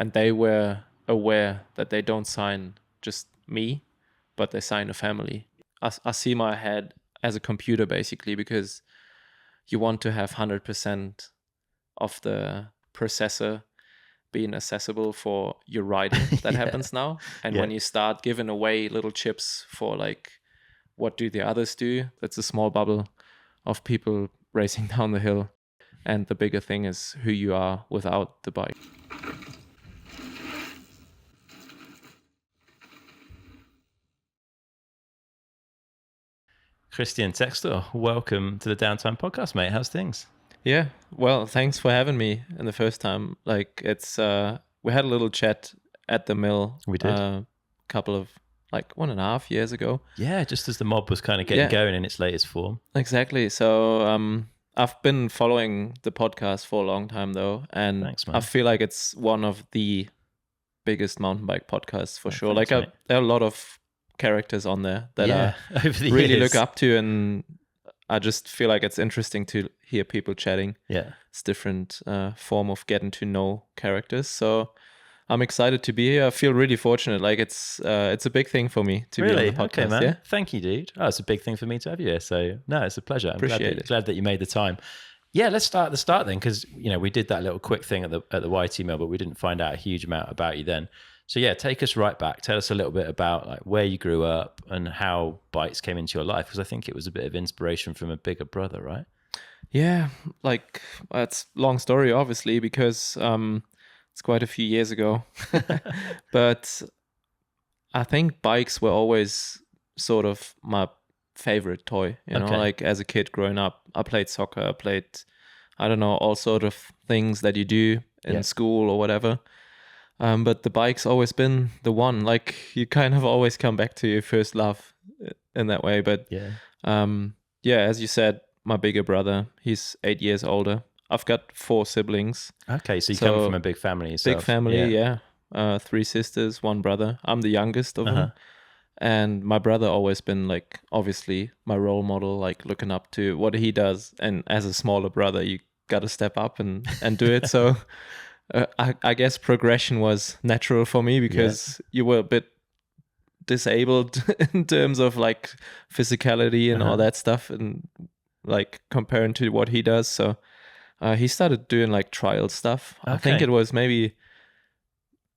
and they were aware that they don't sign just me, but they sign a family. I see my head as a computer basically, because you want to have 100% of the processor being accessible for your riding that happens now. And when you start giving away little chips for like, what do the others do? That's a small bubble of people racing down the hill. And the bigger thing is who you are without the bike. Christian Textor, welcome to the Downtime Podcast, mate. How's things? Yeah, well, thanks for having me in the first time. Like, it's we had a little chat at the mill. We did. A couple of, like, 1.5 years ago. Yeah, just as the mob was kind of getting going in its latest form. Exactly. So I've been following the podcast for a long time, though. And Thanks, man. I feel like it's one of the biggest mountain bike podcasts for sure. Thanks, like, there are a lot of characters on there that I over the really years. look up to, and I just feel like it's interesting to hear people chatting. Yeah, it's different form of getting to know characters. So I'm excited to be here. I feel really fortunate. Like, it's a big thing for me to be on the podcast. Okay, man. Yeah? Thank you, dude. Oh, it's a big thing for me to have you here. So no, it's a pleasure. I'm glad that you made the time. Yeah, let's start at the start then, because we did that little quick thing at the YT mail, but we didn't find out a huge amount about you then. So yeah, take us right back. Tell us a little bit about like where you grew up and how bikes came into your life, because I think it was a bit of inspiration from a bigger brother, right? Yeah, like, it's a long story, obviously, because it's quite a few years ago. But I think bikes were always sort of my favorite toy, like as a kid growing up. I played soccer, I played, I don't know, all sort of things that you do in school or whatever. But the bike's always been the one. Like, you kind of always come back to your first love in that way. But as you said, my bigger brother, he's 8 years older. I've got 4 siblings. Okay, so you come from a big family yourself. Big family, yeah. 3 sisters, 1 brother. I'm the youngest of them. And my brother always been, like, obviously my role model, like looking up to what he does. And as a smaller brother, you got to step up and do it. So I guess progression was natural for me, because you were a bit disabled in terms of like physicality and all that stuff, and like comparing to what he does. So he started doing like trial stuff. I think it was maybe,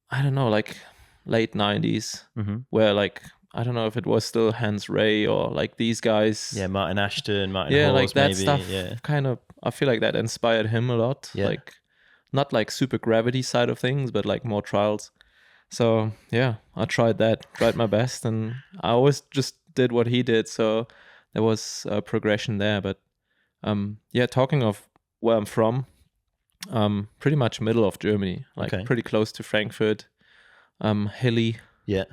I don't know, like late 90s, where like, I don't know if it was still Hans Ray or like these guys. Yeah, Martin Ashton, Martin Hawes, like that maybe. stuff. Kind of, I feel like that inspired him a lot. Like, not like super gravity side of things, but like more trials. So yeah, I tried my best, and I always just did what he did. So there was a progression there. But talking of where I'm from, pretty much middle of Germany, like pretty close to Frankfurt, hilly. Yeah.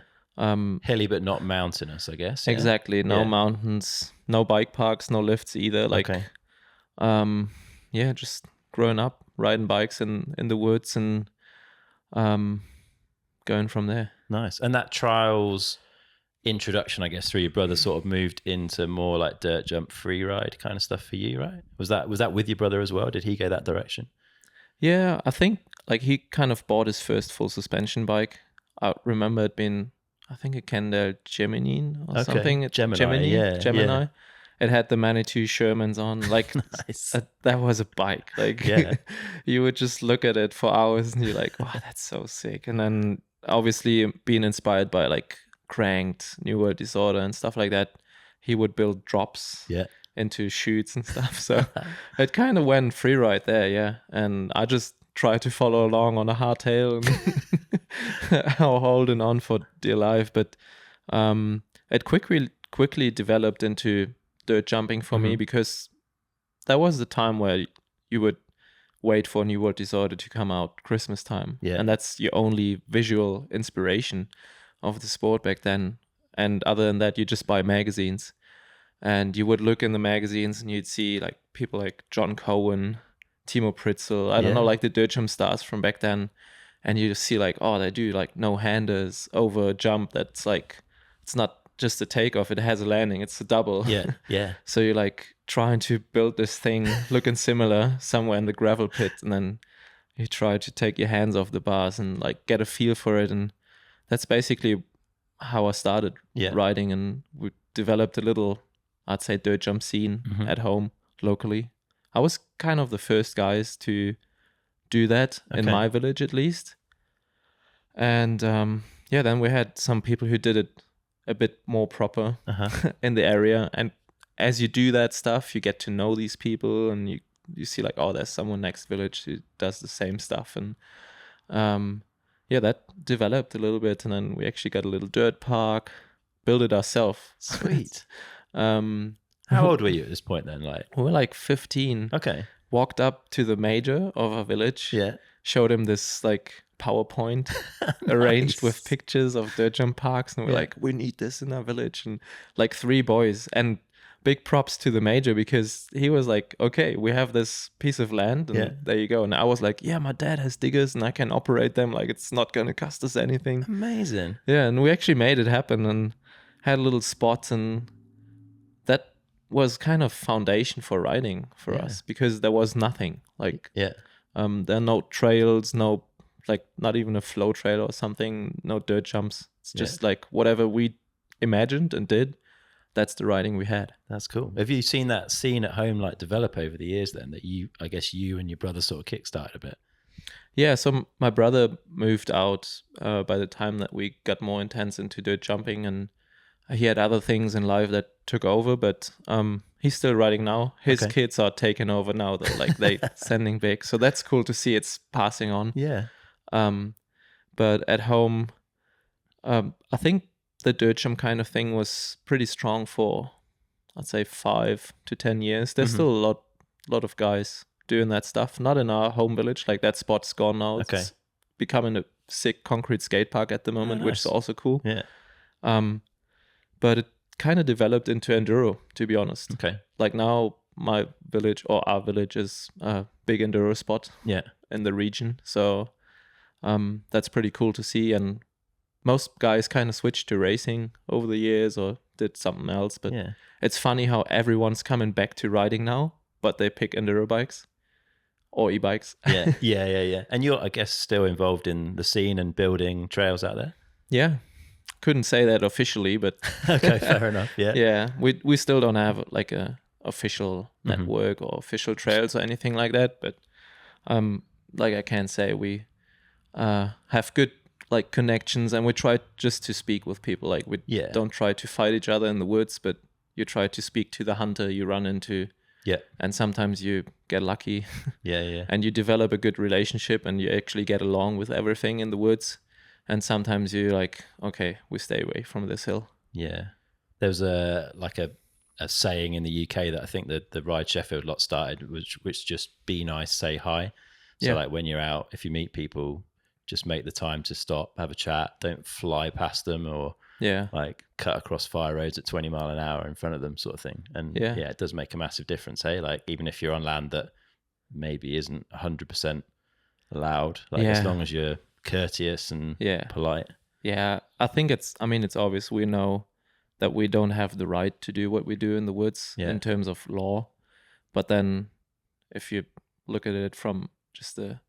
Hilly but not mountainous, I guess. Yeah? Exactly. No mountains, no bike parks, no lifts either. Like, just growing up, riding bikes in the woods, and going from there. Nice. And that trials introduction, I guess, through your brother sort of moved into more like dirt jump, free ride kind of stuff for you, right? Was that with your brother as well? Did he go that direction? Yeah, I think like he kind of bought his first full suspension bike. I remember it being, I think, a Kendall Gemini or something. Gemini. It had the Manitou Shermans on. Like, nice. That was a bike. Like, you would just look at it for hours and you're like, wow, that's so sick. And then obviously being inspired by like Cranked, New World Disorder and stuff like that, he would build drops into chutes and stuff. So it kind of went free ride there, and I just tried to follow along on a hardtail and holding on for dear life. But it quickly developed into dirt jumping for me, because that was the time where you would wait for New World Disorder to come out Christmas time, and that's your only visual inspiration of the sport back then. And other than that, you just buy magazines, and you would look in the magazines and you'd see like people like John Cohen, Timo Pritzel, I don't know, like the dirt jump stars from back then, and you just see like, oh, they do like no-handers over a jump that's like, it's not just a takeoff, it has a landing, it's a double. So you're like trying to build this thing looking similar somewhere in the gravel pit, and then you try to take your hands off the bars and like get a feel for it. And that's basically how I started riding, and we developed a little, I'd say, dirt jump scene at home locally. I was kind of the first guys to do that in my village, at least. And then we had some people who did it a bit more proper in the area. And as you do that stuff, you get to know these people, and you see like, oh, there's someone next village who does the same stuff. And that developed a little bit, and then we actually got a little dirt park, built it ourselves. Sweet. How old were you at this point then? Like, we were like 15. Okay. Walked up to the major of our village. Yeah. Showed him this like PowerPoint arranged with pictures of dirt jump parks, and we're like, we need this in our village. And like 3 boys, and big props to the major, because he was like, okay, we have this piece of land, and there you go. And I was like, yeah, my dad has diggers and I can operate them, like it's not going to cost us anything. Amazing. Yeah. And we actually made it happen and had a little spot, and that was kind of foundation for riding for us, because there was nothing like there are no trails, no, like not even a flow trail or something, no dirt jumps. It's just like whatever we imagined and did, that's the riding we had. That's cool. Have you seen that scene at home like develop over the years then, that I guess you and your brother sort of kickstarted a bit? Yeah, so my brother moved out by the time that we got more intense into dirt jumping, and he had other things in life that took over, but he's still riding now. His kids are taking over now, though, like they sending big. So that's cool to see it's passing on. Yeah. But at home, I think the dirt jump kind of thing was pretty strong for, I'd say, 5 to 10 years. There's still a lot of guys doing that stuff. Not in our home village, like that spot's gone now. It's becoming a sick concrete skate park at the moment, which is also cool. Yeah. But it kind of developed into enduro, to be honest. Okay. Like now my village, or our village, is a big enduro spot in the region. So that's pretty cool to see. And most guys kind of switched to racing over the years or did something else. But it's funny how everyone's coming back to riding now, but they pick enduro bikes or e-bikes. Yeah. And you're, I guess, still involved in the scene and building trails out there? Yeah. Couldn't say that officially, but okay, fair enough. Yeah. We still don't have like a official network or official trails or anything like that. But like I can say we have good like connections, and we try just to speak with people. Like we don't try to fight each other in the woods, but you try to speak to the hunter you run into. Yeah. And sometimes you get lucky. Yeah. And you develop a good relationship, and you actually get along with everything in the woods. And sometimes you're like, okay, we stay away from this hill. Yeah. There was a saying in the UK that I think that the Ride Sheffield lot started, which just be nice, say hi. So like when you're out, if you meet people, just make the time to stop, have a chat. Don't fly past them or like cut across fire roads at 20 mile an hour in front of them, sort of thing. And it does make a massive difference. Hey, like even if you're on land that maybe isn't 100% allowed, like as long as you're courteous and polite. Yeah, I think it's obvious. We know that we don't have the right to do what we do in the woods in terms of law. But then if you look at it from just the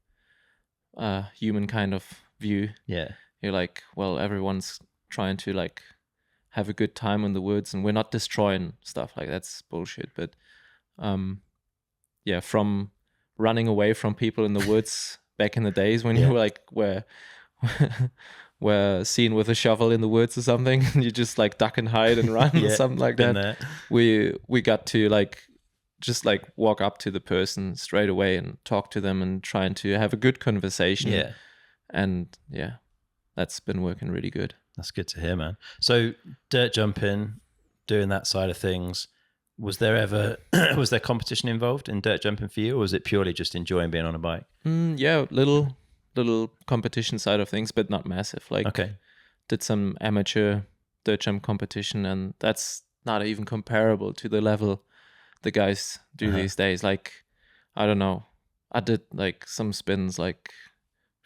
human kind of view, you're like, well, everyone's trying to like have a good time in the woods, and we're not destroying stuff. Like that's bullshit. But from running away from people in the woods back in the days when you were like were seen with a shovel in the woods or something, and you just like duck and hide and run or something like that. We got to like just like walk up to the person straight away and talk to them and trying to have a good conversation. And that's been working really good. That's good to hear, man. So dirt jumping, doing that side of things, was there competition involved in dirt jumping for you, or was it purely just enjoying being on a bike? Little competition side of things, but not massive. Like did some amateur dirt jump competition, and that's not even comparable to the level the guys do these days. Like, I don't know. I did like some spins, like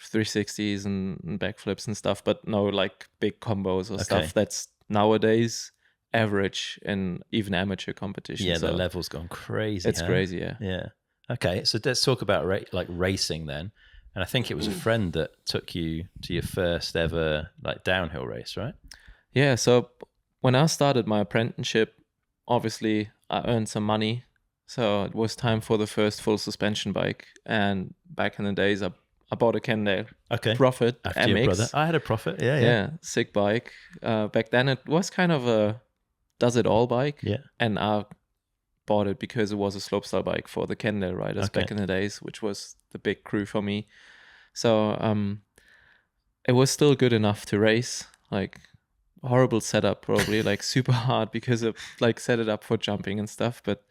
360s and backflips and stuff, but no like big combos or stuff that's nowadays average in even amateur competition. Yeah, so the level's gone crazy. It's crazy, Yeah. Okay, so let's talk about like racing then. And I think it was a friend that took you to your first ever like downhill race, right? Yeah. So when I started my apprenticeship, obviously I earned some money. So it was time for the first full suspension bike. And back in the days, I bought a Kendale Profit After MX. Your brother. I had a Profit. Yeah. Sick bike. Back then it was kind of a does it all bike. Yeah. And I bought it because it was a slopestyle bike for the Kendale riders back in the days, which was the big crew for me. So it was still good enough to race. Like horrible setup, probably like super hard because of like set it up for jumping and stuff. But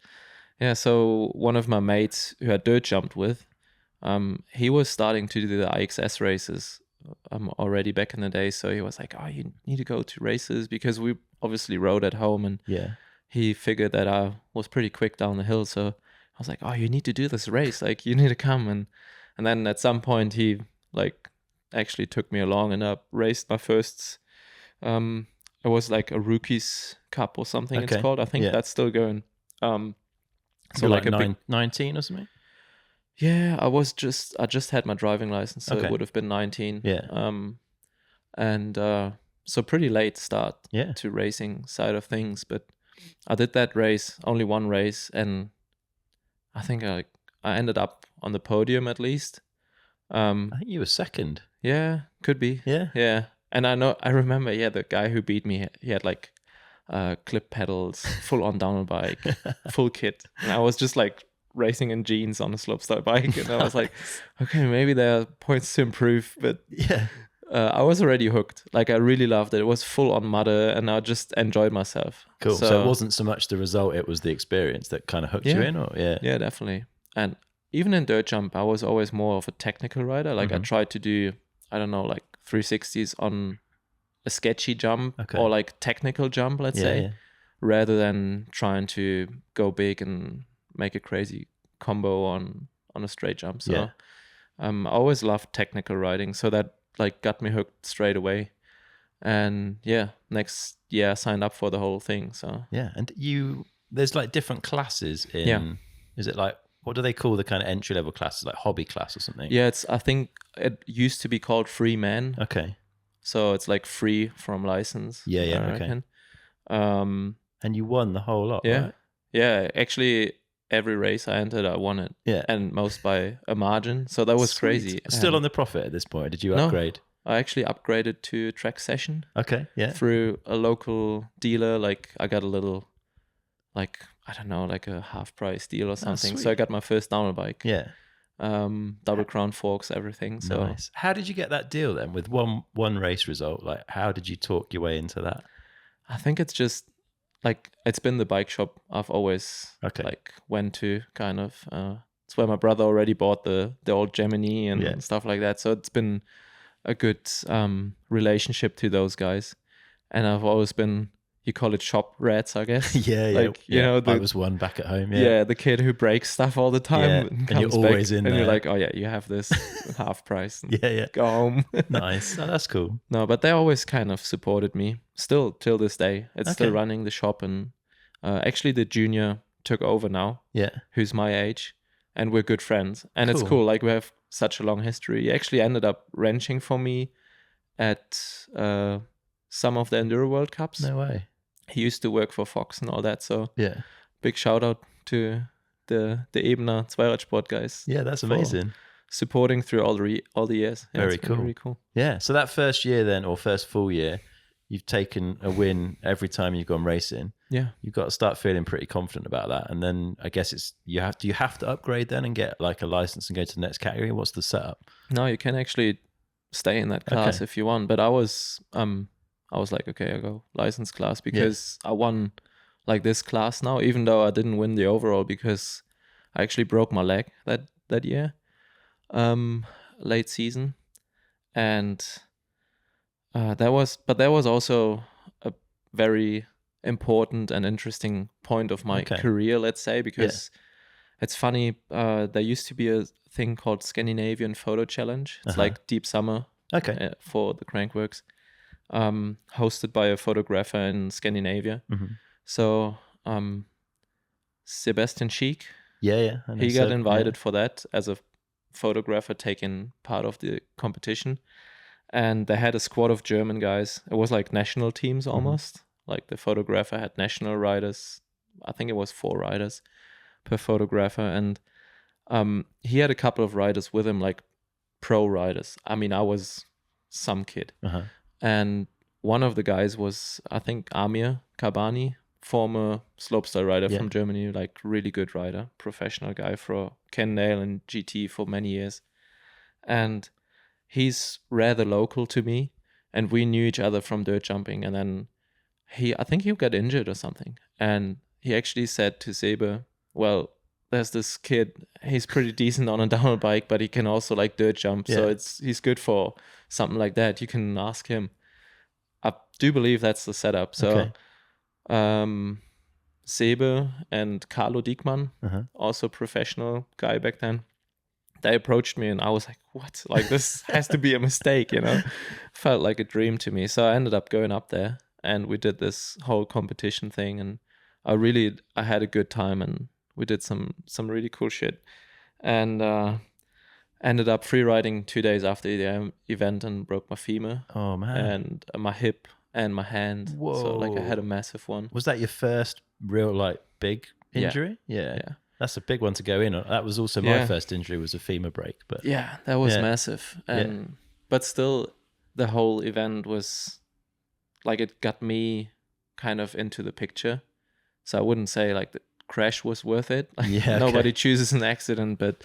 yeah, so one of my mates who I dirt jumped with, he was starting to do the IXS races already back in the day. So he was like, "Oh, you need to go to races," because we obviously rode at home, and he figured that I was pretty quick down the hill. So I was like, "Oh, you need to do this race. Like, you need to come." And then at some point he like actually took me along, and I raced my first. It was like a rookies cup or something. It's called. I think that's still going. So like a 19 or something. Yeah, I just had my driving license, so it would have been 19. Yeah. And so pretty late start to racing side of things, but I did that race, only one race, and I think I ended up on the podium at least. I think you were second. Yeah, could be. Yeah. And I remember, the guy who beat me, he had like clip pedals, full on downhill bike, full kit. And I was just like racing in jeans on a slopestyle bike. And I was like, okay, maybe there are points to improve. But I was already hooked. Like I really loved it. It was full on mudder and I just enjoyed myself. Cool. So it wasn't so much the result, it was the experience that kind of hooked you in? Yeah, definitely. And even in dirt jump, I was always more of a technical rider. Like I tried to do, I don't know, like 360s on a sketchy jump or like technical jump, let's say, rather than trying to go big and make a crazy combo on a straight jump. So I always loved technical riding, so that like got me hooked straight away. And next year I signed up for the whole thing. So and there's like different classes in is it like, what do they call the kind of entry level classes, like hobby class or something? I think it used to be called free man. So it's like free from license. Okay. And you won the whole lot, right? Yeah, actually every race I entered, I won it. And most by a margin. So that was crazy. Still on the Profit at this point? Did you upgrade? No, I actually upgraded to track session. Through a local dealer. Like I got a little, like, I don't know, like a half price deal or something. So I got my first downhill bike. Double crown forks, everything. So nice. How did you get that deal then with one race result? Like how did you talk your way into that? I think it's just like it's been the bike shop I've always like went to, kind of. It's where my brother already bought the old Gemini and stuff like that. So it's been a good relationship to those guys. And I've always been, you call it shop rats, I guess. Like, you know, I was one back at home. The kid who breaks stuff all the time and you're always in there. And you're like, oh yeah, you have this half price. And go home. Nice. Oh, that's cool. No, but they always kind of supported me. Still till this day. It's still running the shop, and actually the junior took over now. Who's my age, and we're good friends. And it's cool. Like we have such a long history. He actually ended up wrenching for me at some of the Enduro World Cups. No way. He used to work for Fox and all that, so big shout out to the Ebener Zweiradsport guys. Yeah, that's amazing. Supporting through all the years. Very cool. Yeah, so that first year then, or first full year, you've taken a win every time you've gone racing. You've got to start feeling pretty confident about that. And then I guess do you have to upgrade then and get like a license and go to the next category? What's the setup? No, you can actually stay in that class if you want. But I was like, okay, I'll go license class because I won like this class now, even though I didn't win the overall because I actually broke my leg that year, late season. And that was also a very important and interesting point of my career, let's say, because it's funny, there used to be a thing called Scandinavian Photo Challenge. It's like Deep Summer for the Crankworks. Hosted by a photographer in Scandinavia. So Sebastian Schiek, he got invited for that as a photographer taking part of the competition, and they had a squad of German guys. It was like national teams almost. Like the photographer had national riders. I think it was 4 riders per photographer, and he had a couple of riders with him, like pro riders. I mean, I was some kid, and one of the guys was, I think, Amir Kabani, former slopestyle rider from Germany, like really good rider, professional guy for Ken Nail and GT for many years. And he's rather local to me, and we knew each other from dirt jumping. And then I think he got injured or something. And he actually said to Sebe, well, there's this kid, he's pretty decent on a downhill bike, but he can also like dirt jump. So he's good for something like that. You can ask him. I do believe that's the setup. So Sebe and Carlo Diekmann, also professional guy back then, they approached me and I was like, what? Like, this has to be a mistake, you know? Felt like a dream to me. So I ended up going up there and we did this whole competition thing, and I had a good time, and we did some really cool shit, and ended up free riding 2 days after the event and broke my femur. Oh man. And my hip and my hand. Whoa. So like I had a massive one. Was that your first real like big injury? Yeah. That's a big one to go in on. That was also my first injury, was a femur break. But yeah, that was massive. And but still the whole event was like, it got me kind of into the picture. So I wouldn't say like the crash was worth it. Like, nobody chooses an accident, but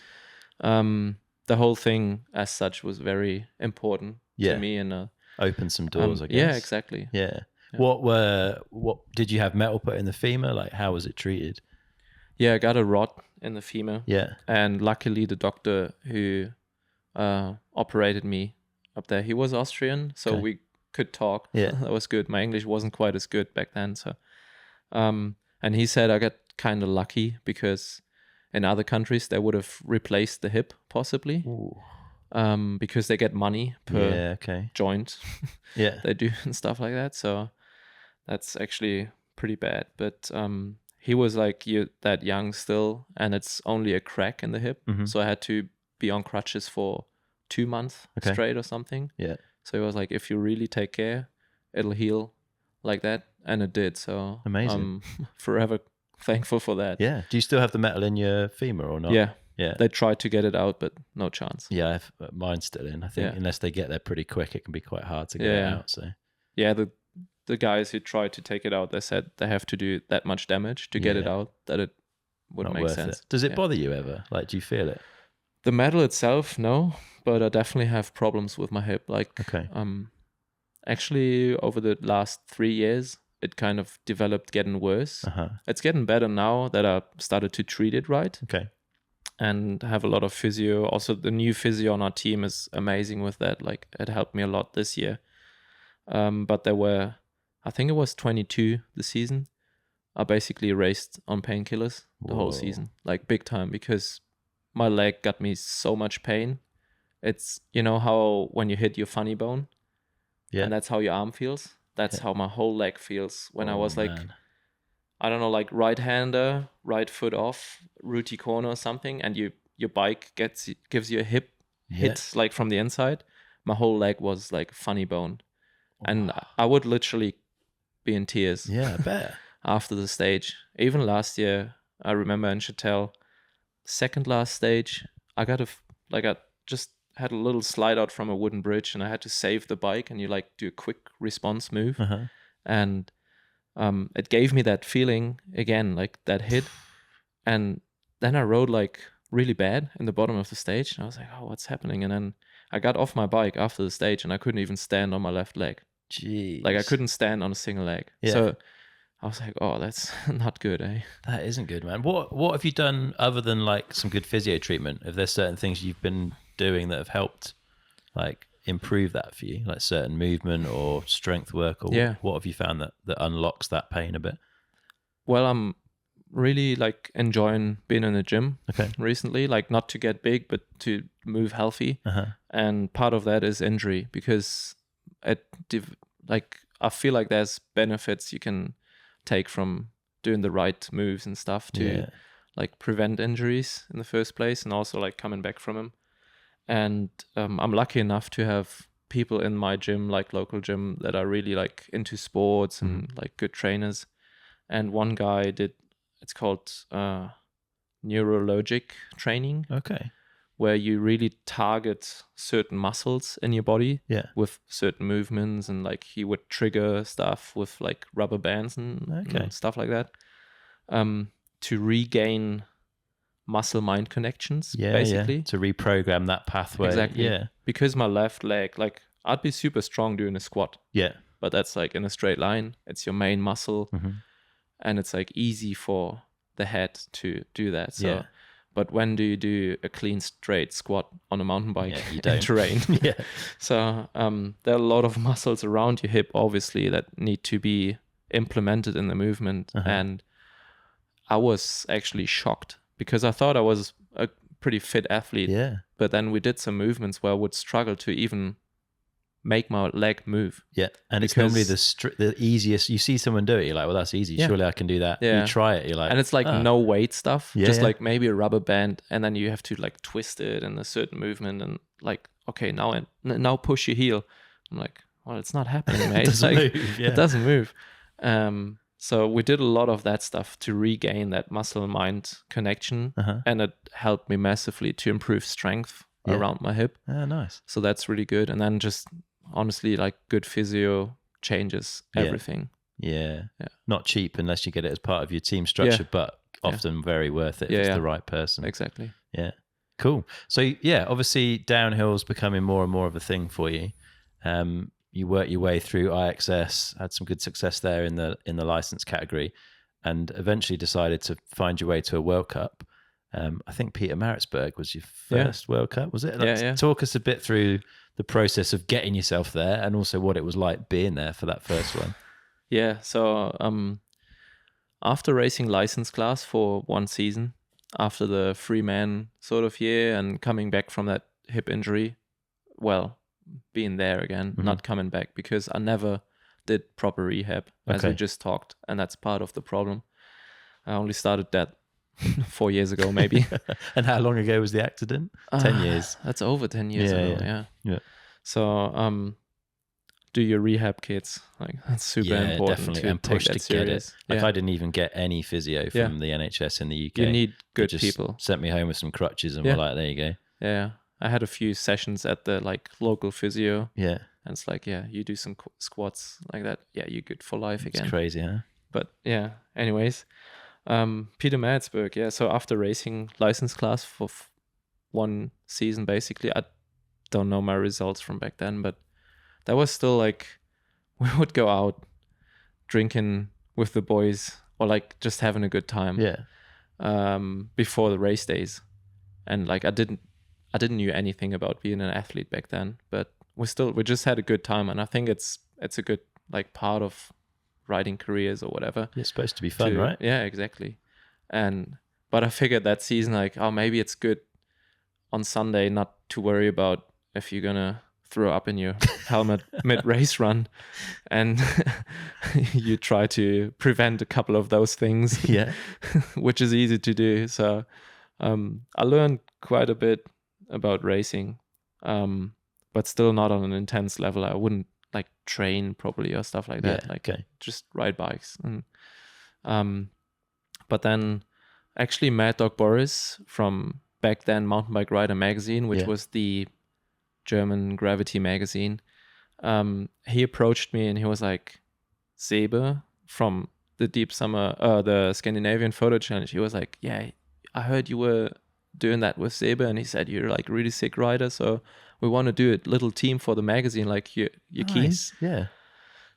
the whole thing as such was very important to me, and opened some doors, I guess. Yeah, exactly. Yeah. What did you have metal put in the femur? Like, how was it treated? Yeah, I got a rod in the femur. Yeah. And luckily the doctor who operated me up there, he was Austrian, so we could talk. Yeah. That was good. My English wasn't quite as good back then, so and he said I got kind of lucky, because in other countries they would have replaced the hip possibly. Ooh. Because they get money per joint. They do and stuff like that. So that's actually pretty bad. But he was like, you're that young still, and it's only a crack in the hip. So I had to be on crutches for 2 months straight or something. Yeah. So he was like, if you really take care, it'll heal like that. And it did. So amazing. I'm forever thankful for that. Yeah. Do you still have the metal in your femur or not? Yeah. Yeah. They tried to get it out, but no chance. Yeah, I have mine's still in. I think unless they get there pretty quick, it can be quite hard to get it out. So yeah, the guys who tried to take it out, they said they have to do that much damage to get it out that it wouldn't make sense. Does it bother you ever? Like, do you feel it? The metal itself, no, but I definitely have problems with my hip. Like, actually over the last 3 years, it kind of developed getting worse. It's getting better now that I started to treat it right. And have a lot of physio. Also, the new physio on our team is amazing with that. Like, it helped me a lot this year. But there were, I think it was 22 this season. I basically raced on painkillers the whole season, like big time, because my leg got me so much pain. It's, you know how when you hit your funny bone, and that's how your arm feels. That's how my whole leg feels when I was like, I don't know, like right-hander, right foot off, rooty corner or something, and your bike gives you a hip hit like from the inside. My whole leg was like funny bone, and I would literally be in tears. Yeah, I bet. After the stage, even last year, I remember in Chatel, second last stage, I just had a little slide out from a wooden bridge, and I had to save the bike, and you like do a quick response move, and it gave me that feeling again, like that hit. And then I rode like really bad in the bottom of the stage. And I was like, oh, what's happening? And then I got off my bike after the stage and I couldn't even stand on my left leg. Jeez. Like I couldn't stand on a single leg. So I was like, oh, that's not good, eh? That isn't good, man. What have you done other than like some good physio treatment? If there's certain things you've been doing that have helped like improve that for you, like certain movement or strength work, or what have you found that unlocks that pain a bit? Well, I'm really like enjoying being in the gym recently, like not to get big, but to move healthy. And part of that is injury, because I feel like there's benefits you can take from doing the right moves and stuff to like prevent injuries in the first place, and also like coming back from them. And I'm lucky enough to have people in my gym, like local gym, that are really like into sports and like good trainers. And one guy it's called neurologic training. Okay. Where you really target certain muscles in your body with certain movements, and like he would trigger stuff with like rubber bands and stuff like that, to regain muscle-mind connections, basically. To reprogram that pathway. Exactly. Yeah. Because my left leg, like I'd be super strong doing a squat. Yeah. But that's like in a straight line. It's your main muscle, and it's like easy for the head to do that. So. But when do you do a clean, straight squat on a mountain bike in terrain? So there are a lot of muscles around your hip, obviously, that need to be implemented in the movement. And I was actually shocked because I thought I was a pretty fit athlete. Yeah. But then we did some movements where I would struggle to even make my leg move. Yeah. And it's normally the easiest. You see someone do it, you're like, well, that's easy. Surely I can do that. You try it, you're like, and it's like no weight stuff, just like maybe a rubber band, and then you have to like twist it in a certain movement, and like, okay, now push your heel. I'm like, well, it's not happening, mate. It doesn't move. So we did a lot of that stuff to regain that muscle-mind connection, and it helped me massively to improve strength around my hip. Nice. So that's really good. And then just honestly, like good physio changes everything. Yeah. Not cheap unless you get it as part of your team structure, but often very worth it if it's the right person. Exactly. Yeah. Cool. So obviously downhill's becoming more and more of a thing for you. You work your way through IXS, had some good success there in the license category, and eventually decided to find your way to a World Cup. I think Peter Maritzburg was your first World Cup, was it? Talk us a bit through the process of getting yourself there, and also what it was like being there for that first one. So after racing license class for one season, after the free man sort of year and coming back from that hip injury, well, being there again, not coming back, because I never did proper rehab, as we just talked, and that's part of the problem. I only started that 4 years ago, maybe. And how long ago was the accident? 10 years. That's over 10 years ago. Yeah. So, do your rehab, kids. Like, that's super important. Definitely. And push to get it. Like, I didn't even get any physio from the NHS in the UK. You need good just people. Sent me home with some crutches and were like, there you go. Yeah. I had a few sessions at the like local physio. Yeah. And it's like, you do some squats like that. Yeah, you're good for life again. It's crazy, huh? But anyways. Peter Maritzburg, so after racing license class for one season, basically, I don't know my results from back then, but that was still like, we would go out drinking with the boys or like just having a good time. Before the race days. And like, I didn't know anything about being an athlete back then, but we just had a good time. And I think it's a good like part of riding careers or whatever. It's supposed to be fun, right? Yeah, exactly. But I figured that season, like, maybe it's good on Sunday not to worry about if you're gonna throw up in your helmet mid-race run, and you try to prevent a couple of those things, which is easy to do. So I learned quite a bit about racing, but still not on an intense level. I wouldn't like train properly or stuff like that. Just ride bikes. And but then actually Mad Dog Boris from back then Mountain Bike Rider magazine, which was the German Gravity magazine, he approached me and he was like, Sebe from the Deep Summer, the Scandinavian Photo Challenge. He was like, I heard you were doing that with Sebe, and he said you're like really sick rider, so we want to do a little team for the magazine, like you're nice. Keen. Yeah.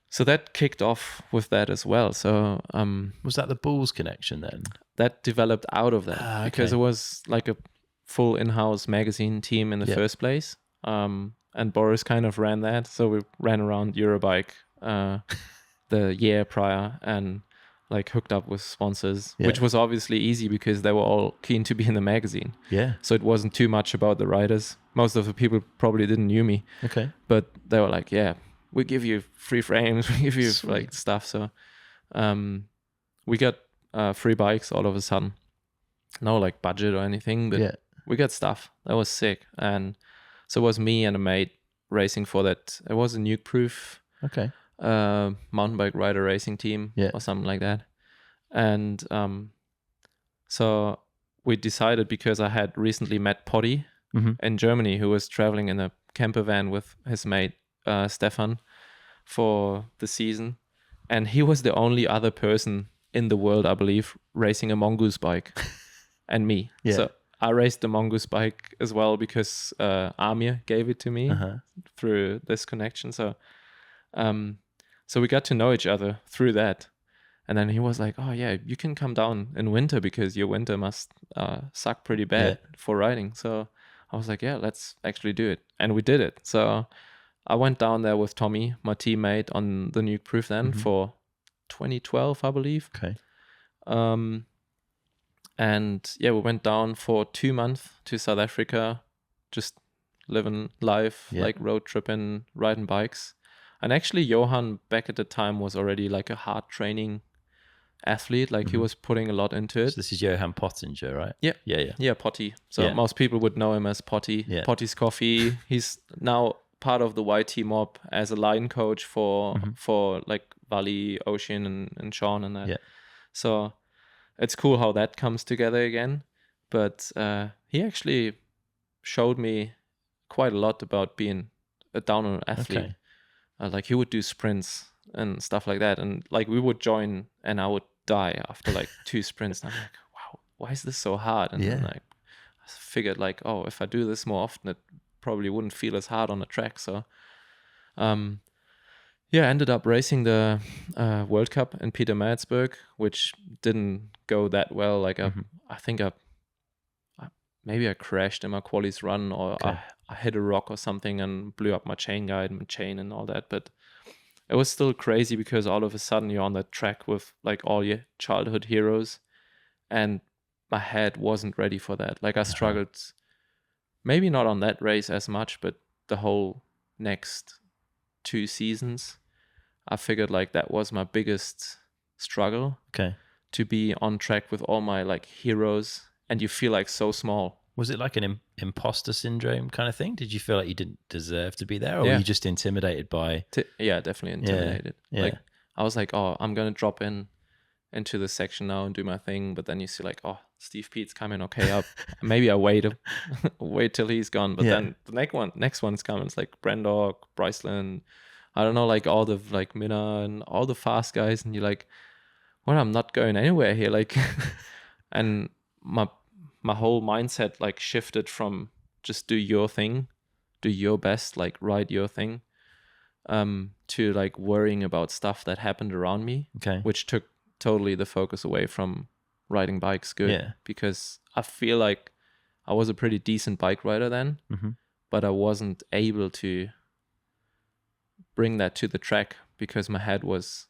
So that kicked off with that as well. So was that the Bulls connection then? That developed out of that, because it was like a full in-house magazine team in the first place. And Boris kind of ran that. So we ran around Eurobike the year prior and like hooked up with sponsors, which was obviously easy because they were all keen to be in the magazine. Yeah. So it wasn't too much about the riders. Most of the people probably didn't knew me. Okay. But they were like, we give you free frames, we give you like stuff. So we got free bikes all of a sudden. No like budget or anything, but we got stuff. That was sick. And So it was me and a mate racing for that. It was a nuke proof mountain bike rider racing team or something like that. And so we decided, because I had recently met Potty in Germany, who was traveling in a camper van with his mate Stefan for the season, and he was the only other person in the world, I believe, racing a mongoose bike and me. So I raced the mongoose bike as well because Amir gave it to me through this connection. So so we got to know each other through that. And then he was like, oh yeah, you can come down in winter because your winter must suck pretty bad for riding. So I was like, yeah, let's actually do it. And we did it. So I went down there with Tommy, my teammate, on the nuke proof then for 2012, I believe. Okay. And yeah, we went down for 2 months to South Africa, just living life, like road tripping, riding bikes. And actually, Johan back at the time was already like a hard training athlete. Like he was putting a lot into it. So this is Johan Pottinger, right? Yeah, Potty. So most people would know him as Potty. Potty's Coffee. He's now part of the YT mob as a line coach for like Valley, Ocean, and Sean and that. So it's cool how that comes together again. But he actually showed me quite a lot about being a downhill athlete. Like he would do sprints and stuff like that, and like we would join and I would die after like 2 sprints, and I'm like, wow, why is this so hard? And then like I figured like, oh, if I do this more often, it probably wouldn't feel as hard on the track. So I ended up racing the World Cup in Pietermaritzburg, which didn't go that well. Like I think maybe I crashed in my qualies run, or I hit a rock or something and blew up my chain guide and chain and all that. But it was still crazy because all of a sudden you're on the track with like all your childhood heroes, and my head wasn't ready for that. Like I struggled, maybe not on that race as much, but the whole next 2 seasons, I figured like that was my biggest struggle. To be on track with all my like heroes, and you feel like so small. Was it like an imposter syndrome kind of thing? Did you feel like you didn't deserve to be there, or were you just intimidated by? Yeah, definitely intimidated. Like I was like, oh, I'm gonna drop into the section now and do my thing, but then you see like, oh, Steve Pete's coming. Okay, maybe I wait till he's gone. But then the next one's coming. It's like Brandog, Bryceland, I don't know, like all the like Minna and all the fast guys, and you're like, well, I'm not going anywhere here. Like, and my whole mindset like shifted from just do your thing, do your best, like ride your thing, to like worrying about stuff that happened around me, which took totally the focus away from riding bikes good. Because I feel like I was a pretty decent bike rider then, but I wasn't able to bring that to the track because my head was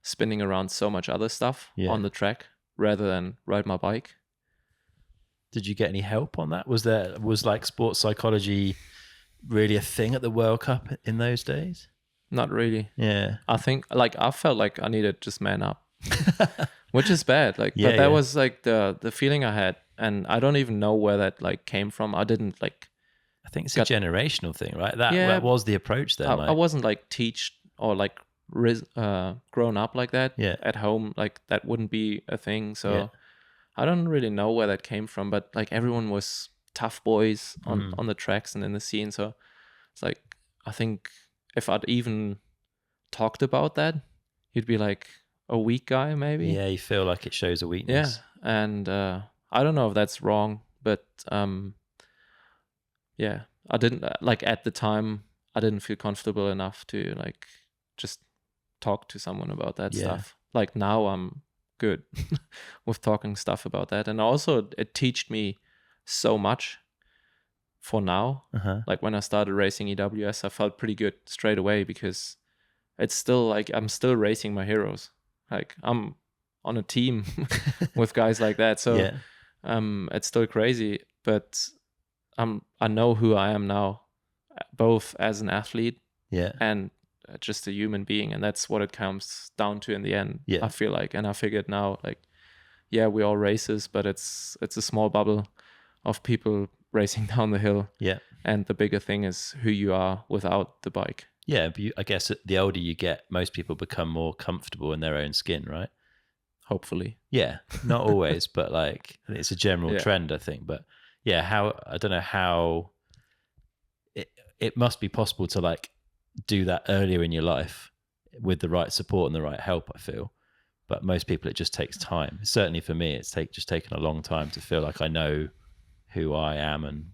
spinning around so much other stuff on the track rather than ride my bike. Did you get any help on that? Was like sports psychology really a thing at the World Cup in those days? Not really. Yeah. I think like I felt like I needed to just man up, which is bad. Like, but that was like the feeling I had, and I don't even know where that like came from. I didn't like. I think it's a generational thing, right? That was the approach then. I wasn't like teached or like grown up like that at home. Like that wouldn't be a thing. So I don't really know where that came from, but like everyone was tough boys on the tracks and in the scene. So it's like, I think if I'd even talked about that, you'd be like a weak guy maybe. Yeah, you feel like it shows a weakness. Yeah, and I don't know if that's wrong, but I didn't like at the time. I didn't feel comfortable enough to like just talk to someone about that stuff. Like now I'm good with talking stuff about that, and also it taught me so much for now. Like when I started racing EWS, I felt pretty good straight away because it's still like I'm still racing my heroes. Like I'm on a team with guys like that, so it's still crazy, but I know who I am now, both as an athlete and just a human being, and that's what it comes down to in the end. I feel like, and I figured now, like, we're all racers, but it's a small bubble of people racing down the hill. Yeah. And the bigger thing is who you are without the bike. Yeah, but I guess the older you get, most people become more comfortable in their own skin, right? Hopefully. Yeah, not always, but like it's a general trend, I think. But yeah, I don't know how it must be possible to like do that earlier in your life with the right support and the right help, I feel. But most people, it just takes time. Certainly for me, it's just taken a long time to feel like I know who I am and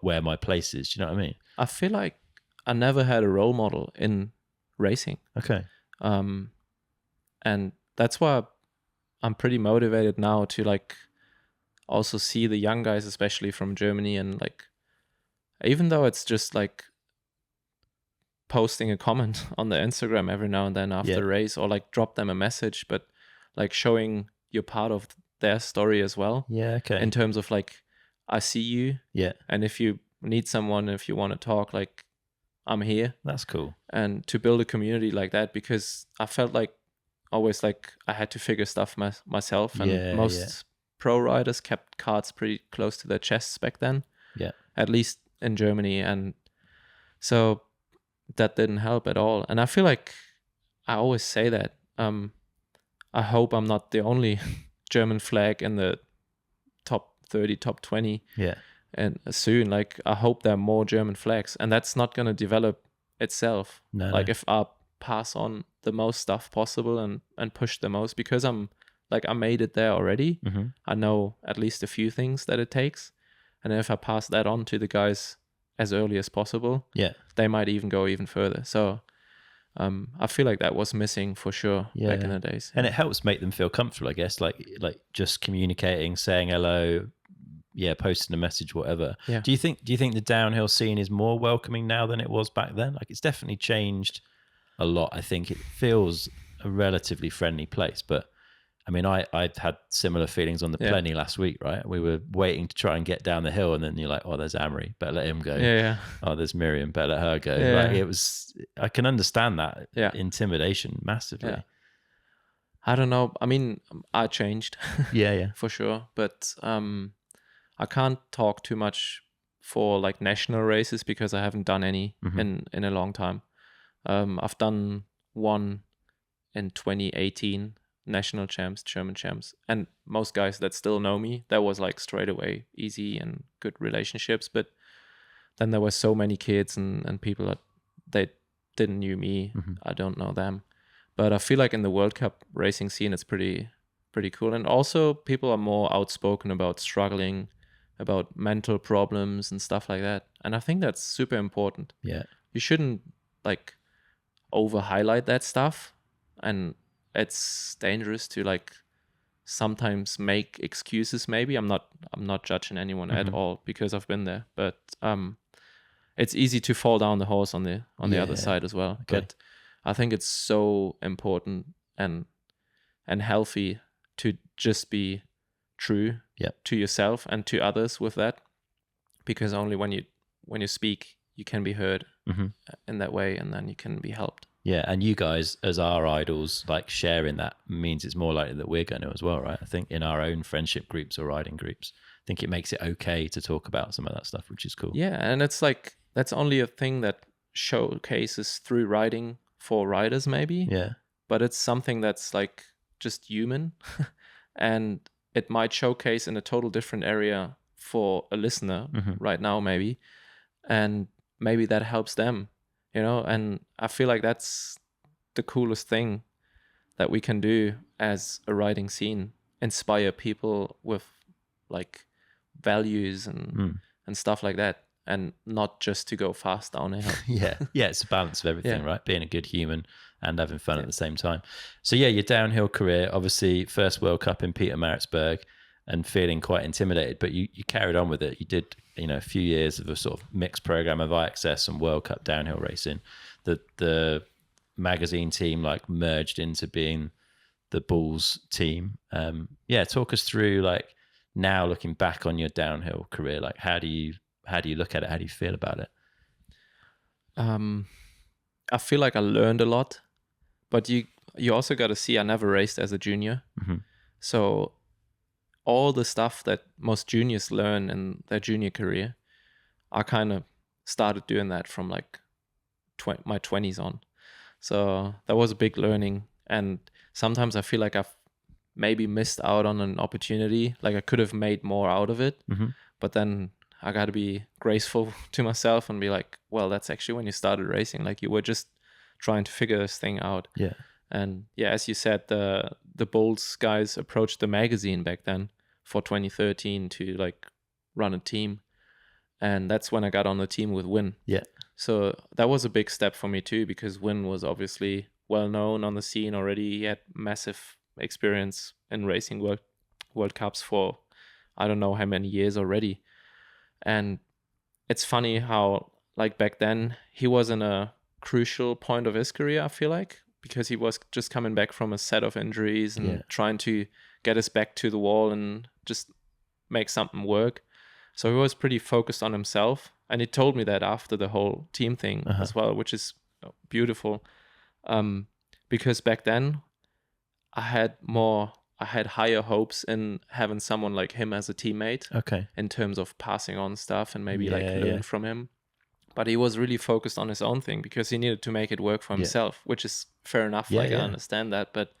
where my place is. Do you know what I mean? I feel like I never had a role model in racing. Okay. And that's why I'm pretty motivated now to like also see the young guys, especially from Germany, and like, even though it's just like posting a comment on the Instagram every now and then after the race, or like drop them a message, but like showing you're part of their story as well. Yeah. Okay. In terms of like, I see you. Yeah. And if you need someone, if you want to talk, like, I'm here. That's cool. And to build a community like that, because I felt like always like I had to figure stuff myself, and most pro riders kept cards pretty close to their chests back then. Yeah. At least in Germany. And so that didn't help at all. And I feel like I always say that. I hope I'm not the only German flag in the top 30, top 20. Yeah. And soon, like, I hope there are more German flags, and that's not going to develop itself. Like, if I pass on the most stuff possible and push the most, because I made it there already. Mm-hmm. I know at least a few things that it takes. And if I pass that on to the guys as early as possible, they might even go even further. So I feel like that was missing for sure back in the days. And it helps make them feel comfortable, I guess, like just communicating, saying hello, posting a message, whatever. Yeah. Do you think the downhill scene is more welcoming now than it was back then? Like, it's definitely changed a lot. I think it feels a relatively friendly place, but I mean, I had similar feelings on the Plenty last week, right? We were waiting to try and get down the hill, and then you're like, oh, there's Amory, better let him go. Yeah. Oh, there's Miriam, better let her go. Yeah. Like, I can understand that intimidation massively. Yeah. I don't know. I mean, I changed. Yeah. For sure. But I can't talk too much for like national races because I haven't done any in a long time. I've done one in 2018, national champs, German champs, and most guys that still know me, that was like straight away easy and good relationships. But then there were so many kids and people that they didn't knew me. I don't know them. But I feel like in the World Cup racing scene, it's pretty cool. And also people are more outspoken about struggling, about mental problems and stuff like that. And I think that's super important. Yeah. You shouldn't like over highlight that stuff. And it's dangerous to like sometimes make excuses. Maybe I'm not judging anyone at all because I've been there, but it's easy to fall down the horse on the other side as well. Okay. But I think it's so important and healthy to just be true to yourself and to others with that, because only when you speak, you can be heard in that way, and then you can be helped. Yeah, and you guys, as our idols, like sharing that means it's more likely that we're going to as well, right? I think in our own friendship groups or riding groups, I think it makes it okay to talk about some of that stuff, which is cool. Yeah, and it's like, that's only a thing that showcases through riding for riders maybe. Yeah. But it's something that's like just human and it might showcase in a total different area for a listener right now maybe. And maybe that helps them. And I feel like that's the coolest thing that we can do as a riding scene, inspire people with like values and stuff like that, and not just to go fast downhill. Yeah, it's a balance of everything, right? Being a good human and having fun at the same time. So your downhill career, obviously first World Cup in Pietermaritzburg and feeling quite intimidated, but you carried on with it. You did a few years of a sort of mixed program of IXS and World Cup downhill racing. The magazine team like merged into being the Bulls team. Talk us through like now looking back on your downhill career, like how do you look at it? How do you feel about it? I feel like I learned a lot, but you also got to see I never raced as a junior. So all the stuff that most juniors learn in their junior career, I kind of started doing that from like my 20s on. So that was a big learning. And sometimes I feel like I've maybe missed out on an opportunity. Like I could have made more out of it. But then I got to be graceful to myself and be like, well, that's actually when you started racing. Like you were just trying to figure this thing out. Yeah. And yeah, as you said, the Bulls guys approached the magazine back then for 2013 to like run a team. And that's when I got on the team with Win. Yeah. So that was a big step for me too, because Win was obviously well known on the scene already. He had massive experience in racing World Cups for I don't know how many years already. And it's funny how like back then he was in a crucial point of his career, I feel like, because he was just coming back from a set of injuries and trying to get his back to the wall and just make something work. So he was pretty focused on himself. And he told me that after the whole team thing as well, which is beautiful. Because back then I had higher hopes in having someone like him as a teammate. Okay. In terms of passing on stuff and maybe learn from him. But he was really focused on his own thing because he needed to make it work for himself, which is fair enough. I understand that. But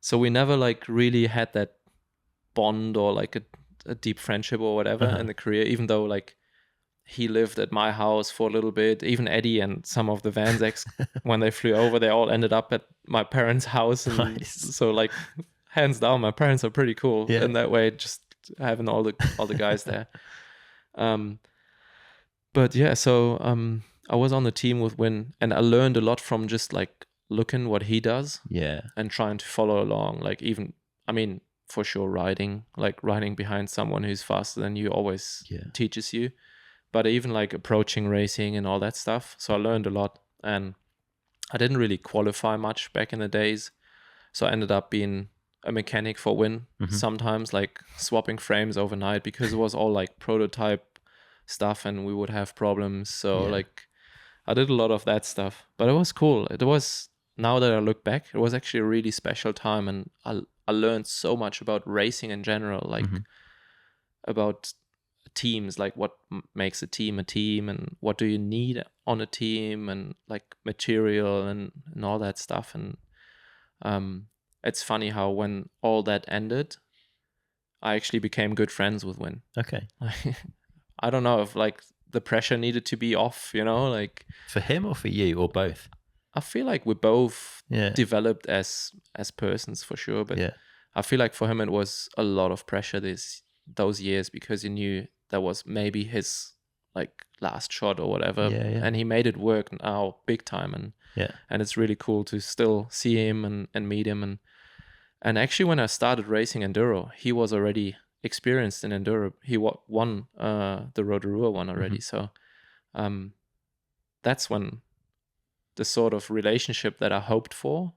so we never like really had that bond or like a deep friendship or whatever in the career, even though like he lived at my house for a little bit. Even Eddie and some of the Van Zyks, when they flew over, they all ended up at my parents' house. And so like hands down, my parents are pretty cool in that way, just having all the guys there. But yeah, so I was on the team with Win, and I learned a lot from just like looking what he does, and trying to follow along. Like even, I mean, for sure, riding behind someone who's faster than you always teaches you. But even like approaching racing and all that stuff. So I learned a lot, and I didn't really qualify much back in the days. So I ended up being a mechanic for Win, sometimes like swapping frames overnight because it was all like prototype stuff and we would have problems. So like I did a lot of that stuff, but it was cool. It was, now that I look back, it was actually a really special time, and I learned so much about racing in general, like about teams, like what makes a team, and what do you need on a team, and like material and all that stuff. And it's funny how when all that ended, I actually became good friends with Win. Okay. I don't know if like the pressure needed to be off, like for him or for you or both. I feel like we both developed as persons for sure, but I feel like for him it was a lot of pressure those years because he knew that was maybe his like last shot or whatever, and he made it work now big time, and it's really cool to still see him and meet him, and actually when I started racing enduro, he was already experienced in enduro. He won the Rotorua one already, so that's when the sort of relationship that I hoped for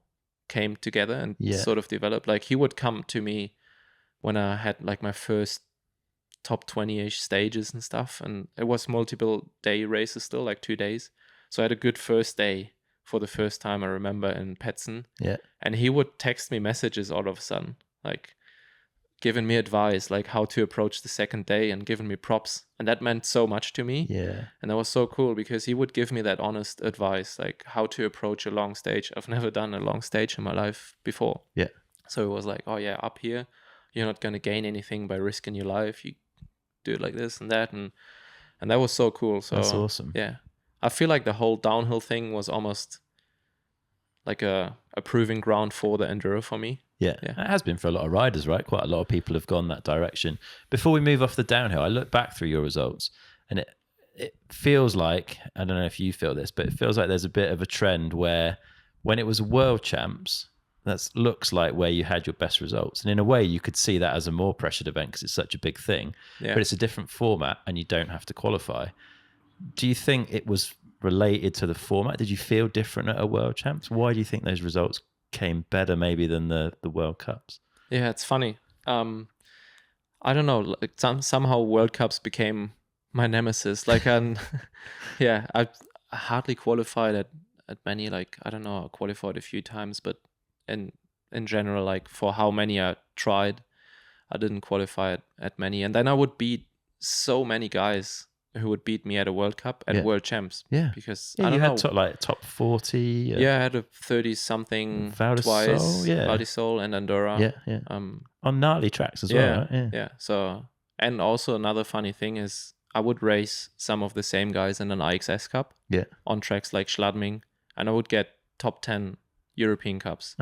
came together and sort of developed. Like he would come to me when I had like my first top 20-ish stages and stuff, and it was multiple day races still, like 2 days. So I had a good first day for the first time, I remember, in Petsen. And he would text me messages all of a sudden, like giving me advice, like how to approach the second day, and giving me props. And that meant so much to me. And that was so cool because he would give me that honest advice, like how to approach a long stage. I've never done a long stage in my life before. So it was like, oh yeah, up here, you're not going to gain anything by risking your life. You do it like this and that. And that was so cool. So that's awesome. Yeah. I feel like the whole downhill thing was almost like a proving ground for the enduro for me. Yeah, it has been for a lot of riders, right? Quite a lot of people have gone that direction. Before we move off the downhill, I look back through your results, and it feels like, I don't know if you feel this, but it feels like there's a bit of a trend where when it was World Champs, that looks like where you had your best results. And in a way, you could see that as a more pressured event because it's such a big thing. But it's a different format and you don't have to qualify. Do you think it was related to the format? Did you feel different at a World Champs? Why do you think those results came better maybe than the World Cups? Yeah, it's funny. I don't know. Like somehow World Cups became my nemesis. Like, I hardly qualified at many. Like, I don't know. I qualified a few times, but in in general, like for how many I tried, I didn't qualify at many. And then I would beat so many guys who would beat me at a World Cup, at World Champs. Yeah. Because I don't know. You had top 40. Yeah, I had a 30-something twice. Val di Sole and Andorra. Yeah, yeah. On gnarly tracks as well, right? Yeah. So, and also another funny thing is I would race some of the same guys in an IXS Cup. Yeah. On tracks like Schladming, and I would get top 10 European Cups.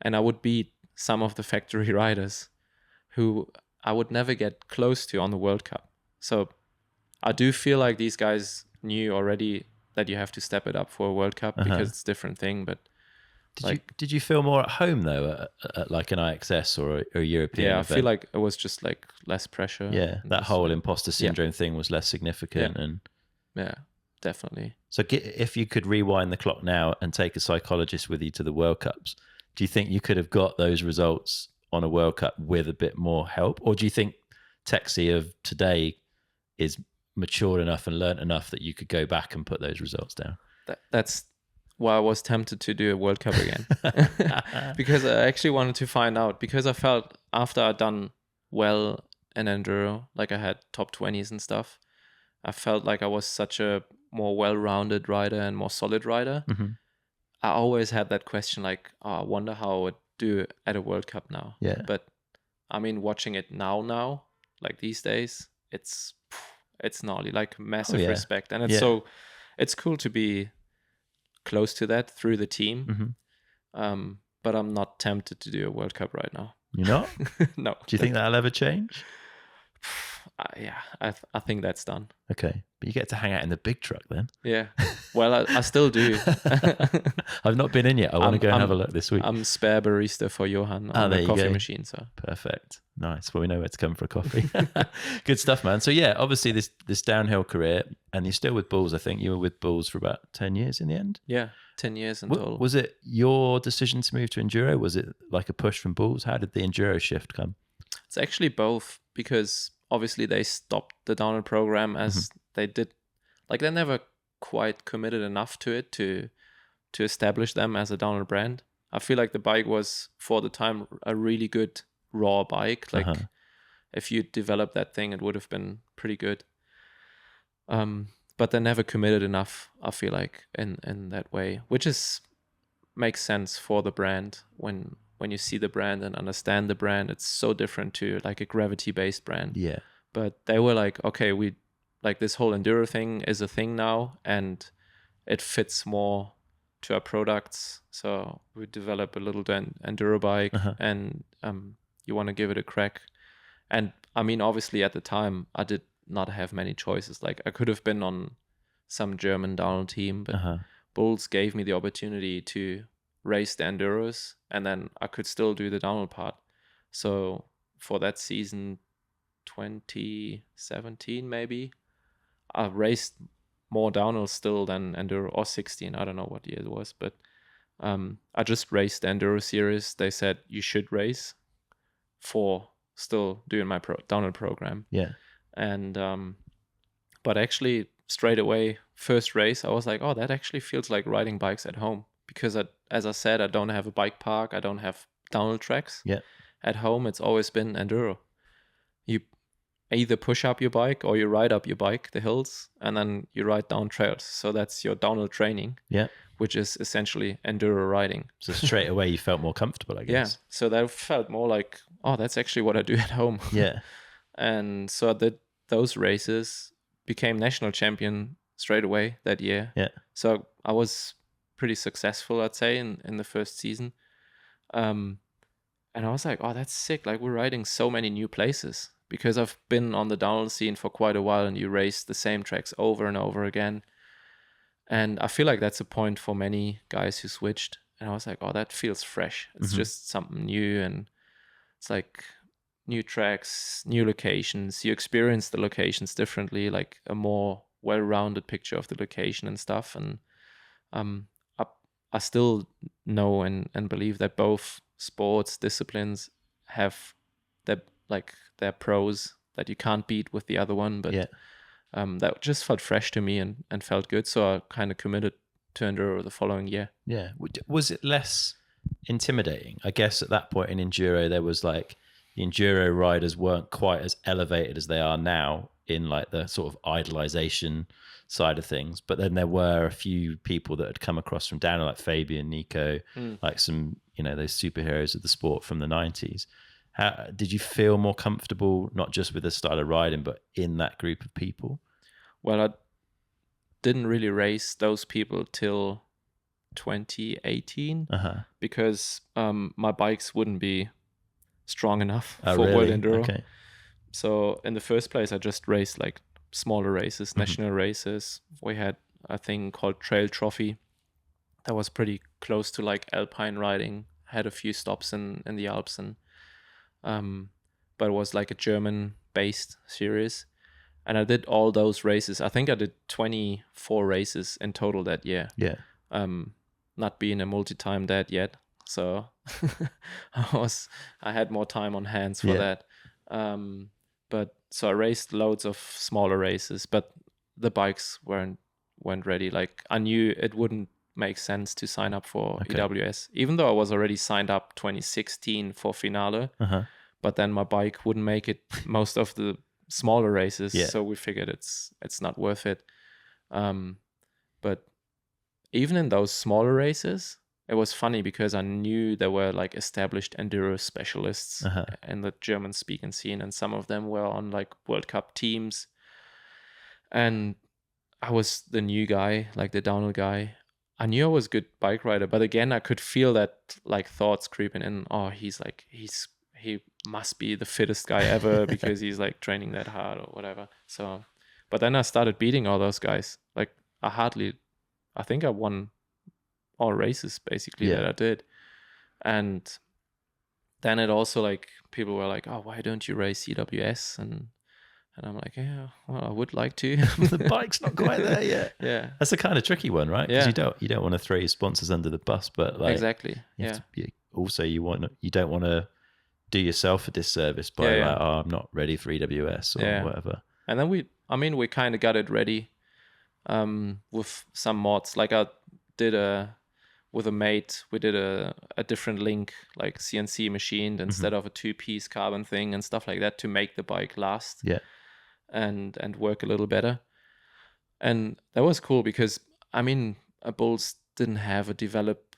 And I would beat some of the factory riders who I would never get close to on the World Cup. So I do feel like these guys knew already that you have to step it up for a World Cup because it's a different thing. But did you feel more at home though at like an IXS or a European event? I feel like it was just like less pressure. Yeah, that whole imposter syndrome thing was less significant. And yeah, definitely. So if you could rewind the clock now and take a psychologist with you to the World Cups, do you think you could have got those results on a World Cup with a bit more help? Or do you think Texi of today is matured enough and learnt enough that you could go back and put those results down? That's why I was tempted to do a World Cup again. Because I actually wanted to find out, because I felt after I'd done well in Enduro, like I had top 20s and stuff, I felt like I was such a more well-rounded rider and more solid rider. I always had that question like, I wonder how I would do at a World Cup now. Yeah. But I mean, watching it now, like these days, it's gnarly, like massive respect. And it's it's cool to be close to that through the team. But I'm not tempted to do a World Cup right now. You're not? No. Do you think that'll ever change? I think that's done. Okay, but you get to hang out in the big truck then. Yeah, well, I still do. I've not been in yet. I want to go and have a look this week. I'm spare barista for Johan on the coffee machine. So perfect, nice. Well, we know where to come for a coffee. Good stuff, man. So yeah, obviously this downhill career, and you're still with Bulls. I think you were with Bulls for about 10 years in the end. Yeah, 10 years in total. Was it your decision to move to Enduro? Was it like a push from Bulls? How did the Enduro shift come? It's actually both, because obviously they stopped the downhill program as they did. Like they never quite committed enough to it to establish them as a downhill brand. I feel like the bike was for the time a really good raw bike. Like if you developed that thing, it would have been pretty good. But they never committed enough, I feel like, in that way, which makes sense for the brand. When you see the brand and understand the brand, it's so different to like a gravity-based brand. Yeah. But they were like, okay, we like this whole Enduro thing is a thing now, and it fits more to our products. So we develop a little Enduro bike, and you want to give it a crack. And I mean, obviously at the time, I did not have many choices. Like I could have been on some German downhill team, but Bulls gave me the opportunity to race the Enduros, and then I could still do the downhill part. So for that season, 2017 maybe, I raced more downhill still than Enduro, or 16, I don't know what year it was, but I just raced the Enduro series. They said you should race for still doing my downhill program. Yeah. And but actually straight away, first race, I was like, oh, that actually feels like riding bikes at home. Because as I said, I don't have a bike park. I don't have downhill tracks. Yeah. At home, it's always been Enduro. You either push up your bike or you ride up your bike, the hills, and then you ride down trails. So that's your downhill training. Yeah. Which is essentially Enduro riding. So straight away you felt more comfortable, I guess. Yeah. So that felt more like, oh, that's actually what I do at home. Yeah. And so those races, became national champion straight away that year. Yeah. So I was pretty successful, I'd say, in the first season. And I was like, oh, that's sick. Like we're riding so many new places, because I've been on the downhill scene for quite a while, and you race the same tracks over and over again. And I feel like that's a point for many guys who switched. And I was like, oh, that feels fresh. It's just something new. And it's like new tracks, new locations. You experience the locations differently, like a more well-rounded picture of the location and stuff. And I still know and believe that both sports disciplines have their pros that you can't beat with the other one. But that just felt fresh to me and felt good. So I kind of committed to Enduro the following year. Yeah. Was it less intimidating? I guess at that point in enduro, there was like the enduro riders weren't quite as elevated as they are now in like the sort of idolization side of things. But then there were a few people that had come across from down, like Fabian, Nico, like some, you know, those superheroes of the sport from the 90s. How did you feel more comfortable, not just with the style of riding, but in that group of people? Well, I didn't really race those people till 2018 because my bikes wouldn't be strong enough for World Enduro. Okay. So in the first place, I just raced like smaller races, national races. We had a thing called Trail Trophy that was pretty close to like alpine riding. Had a few stops in the Alps, and but it was like a German-based series. And I did all those races. I think I did 24 races in total that year. Yeah. Not being a multi-time dad yet, so I had more time on hands for that. But so I raced loads of smaller races, but the bikes weren't ready. Like I knew it wouldn't make sense to sign up for EWS, even though I was already signed up 2016 for Finale. But then my bike wouldn't make it most of the smaller races, so we figured it's not worth it. But even in those smaller races, it was funny because I knew there were like established enduro specialists in the German speaking scene, and some of them were on like World Cup teams. And I was the new guy, like the downhill guy. I knew I was a good bike rider, but again, I could feel that like thoughts creeping in. Oh, he must be the fittest guy ever because he's like training that hard or whatever. So, but then I started beating all those guys. Like I think I won all races basically that I did. And then it also like people were like, oh, why don't you race EWS? And I'm like, yeah, well, I would like to. The bike's not quite there yet. Yeah. That's a kind of tricky one, right? Because you don't want to throw your sponsors under the bus, but like exactly. You don't want to do yourself a disservice by like, oh, I'm not ready for EWS or whatever. And then we kind of got it ready with some mods. Like I did with a mate, we did a different link, like CNC machined instead of a 2-piece carbon thing and stuff like that to make the bike last. Yeah. And work a little better. And that was cool because, I mean, Bulls didn't have a develop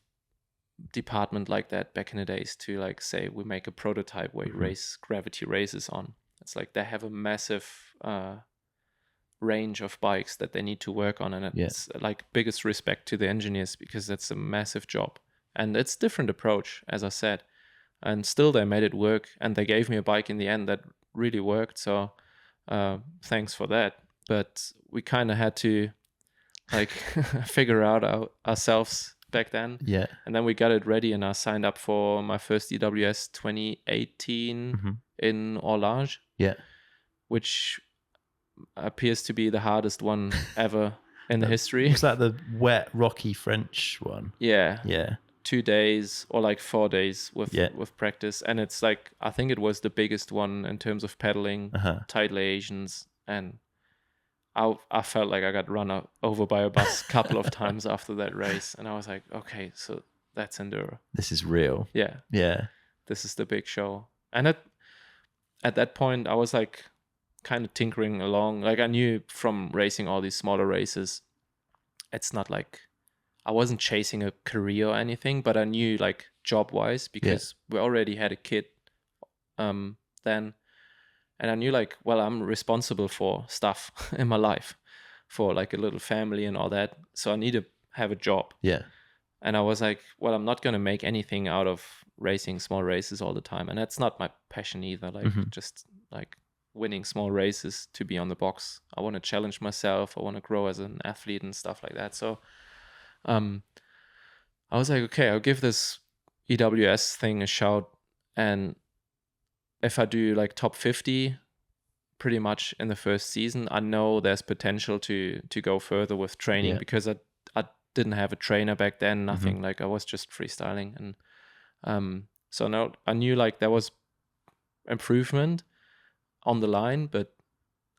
department like that back in the days to like say we make a prototype where you race gravity races on. It's like they have a massive range of bikes that they need to work on, and it's like biggest respect to the engineers because that's a massive job. And it's different approach, as I said. And still they made it work, and they gave me a bike in the end that really worked. So thanks for that. But we kind of had to like figure out ourselves back then. Yeah. And then we got it ready, and I signed up for my first EWS 2018 in Orlage. Yeah. Which appears to be the hardest one ever in the history. Was that the wet, rocky French one? Yeah. Yeah. 2 days or like 4 days with practice. And it's like, I think it was the biggest one in terms of pedaling, tight liaisons. And I felt like I got run over by a bus a couple of times after that race. And I was like, okay, so that's enduro. This is real. Yeah. Yeah. This is the big show. And at that point, I was like kind of tinkering along. Like I knew from racing all these smaller races, it's not like I wasn't chasing a career or anything, but I knew like job wise because we already had a kid then. And I knew like, well, I'm responsible for stuff in my life, for like a little family and all that. So I need to have a job. Yeah. And I was like, well, I'm not going to make anything out of racing small races all the time. And that's not my passion either. Like just like winning small races to be on the box. I want to challenge myself. I want to grow as an athlete and stuff like that. So I was like, okay, I'll give this EWS thing a shout. And if I do like top 50 pretty much in the first season, I know there's potential to go further with training because I didn't have a trainer back then, nothing. Like I was just freestyling. And so now I knew like there was improvement on the line, but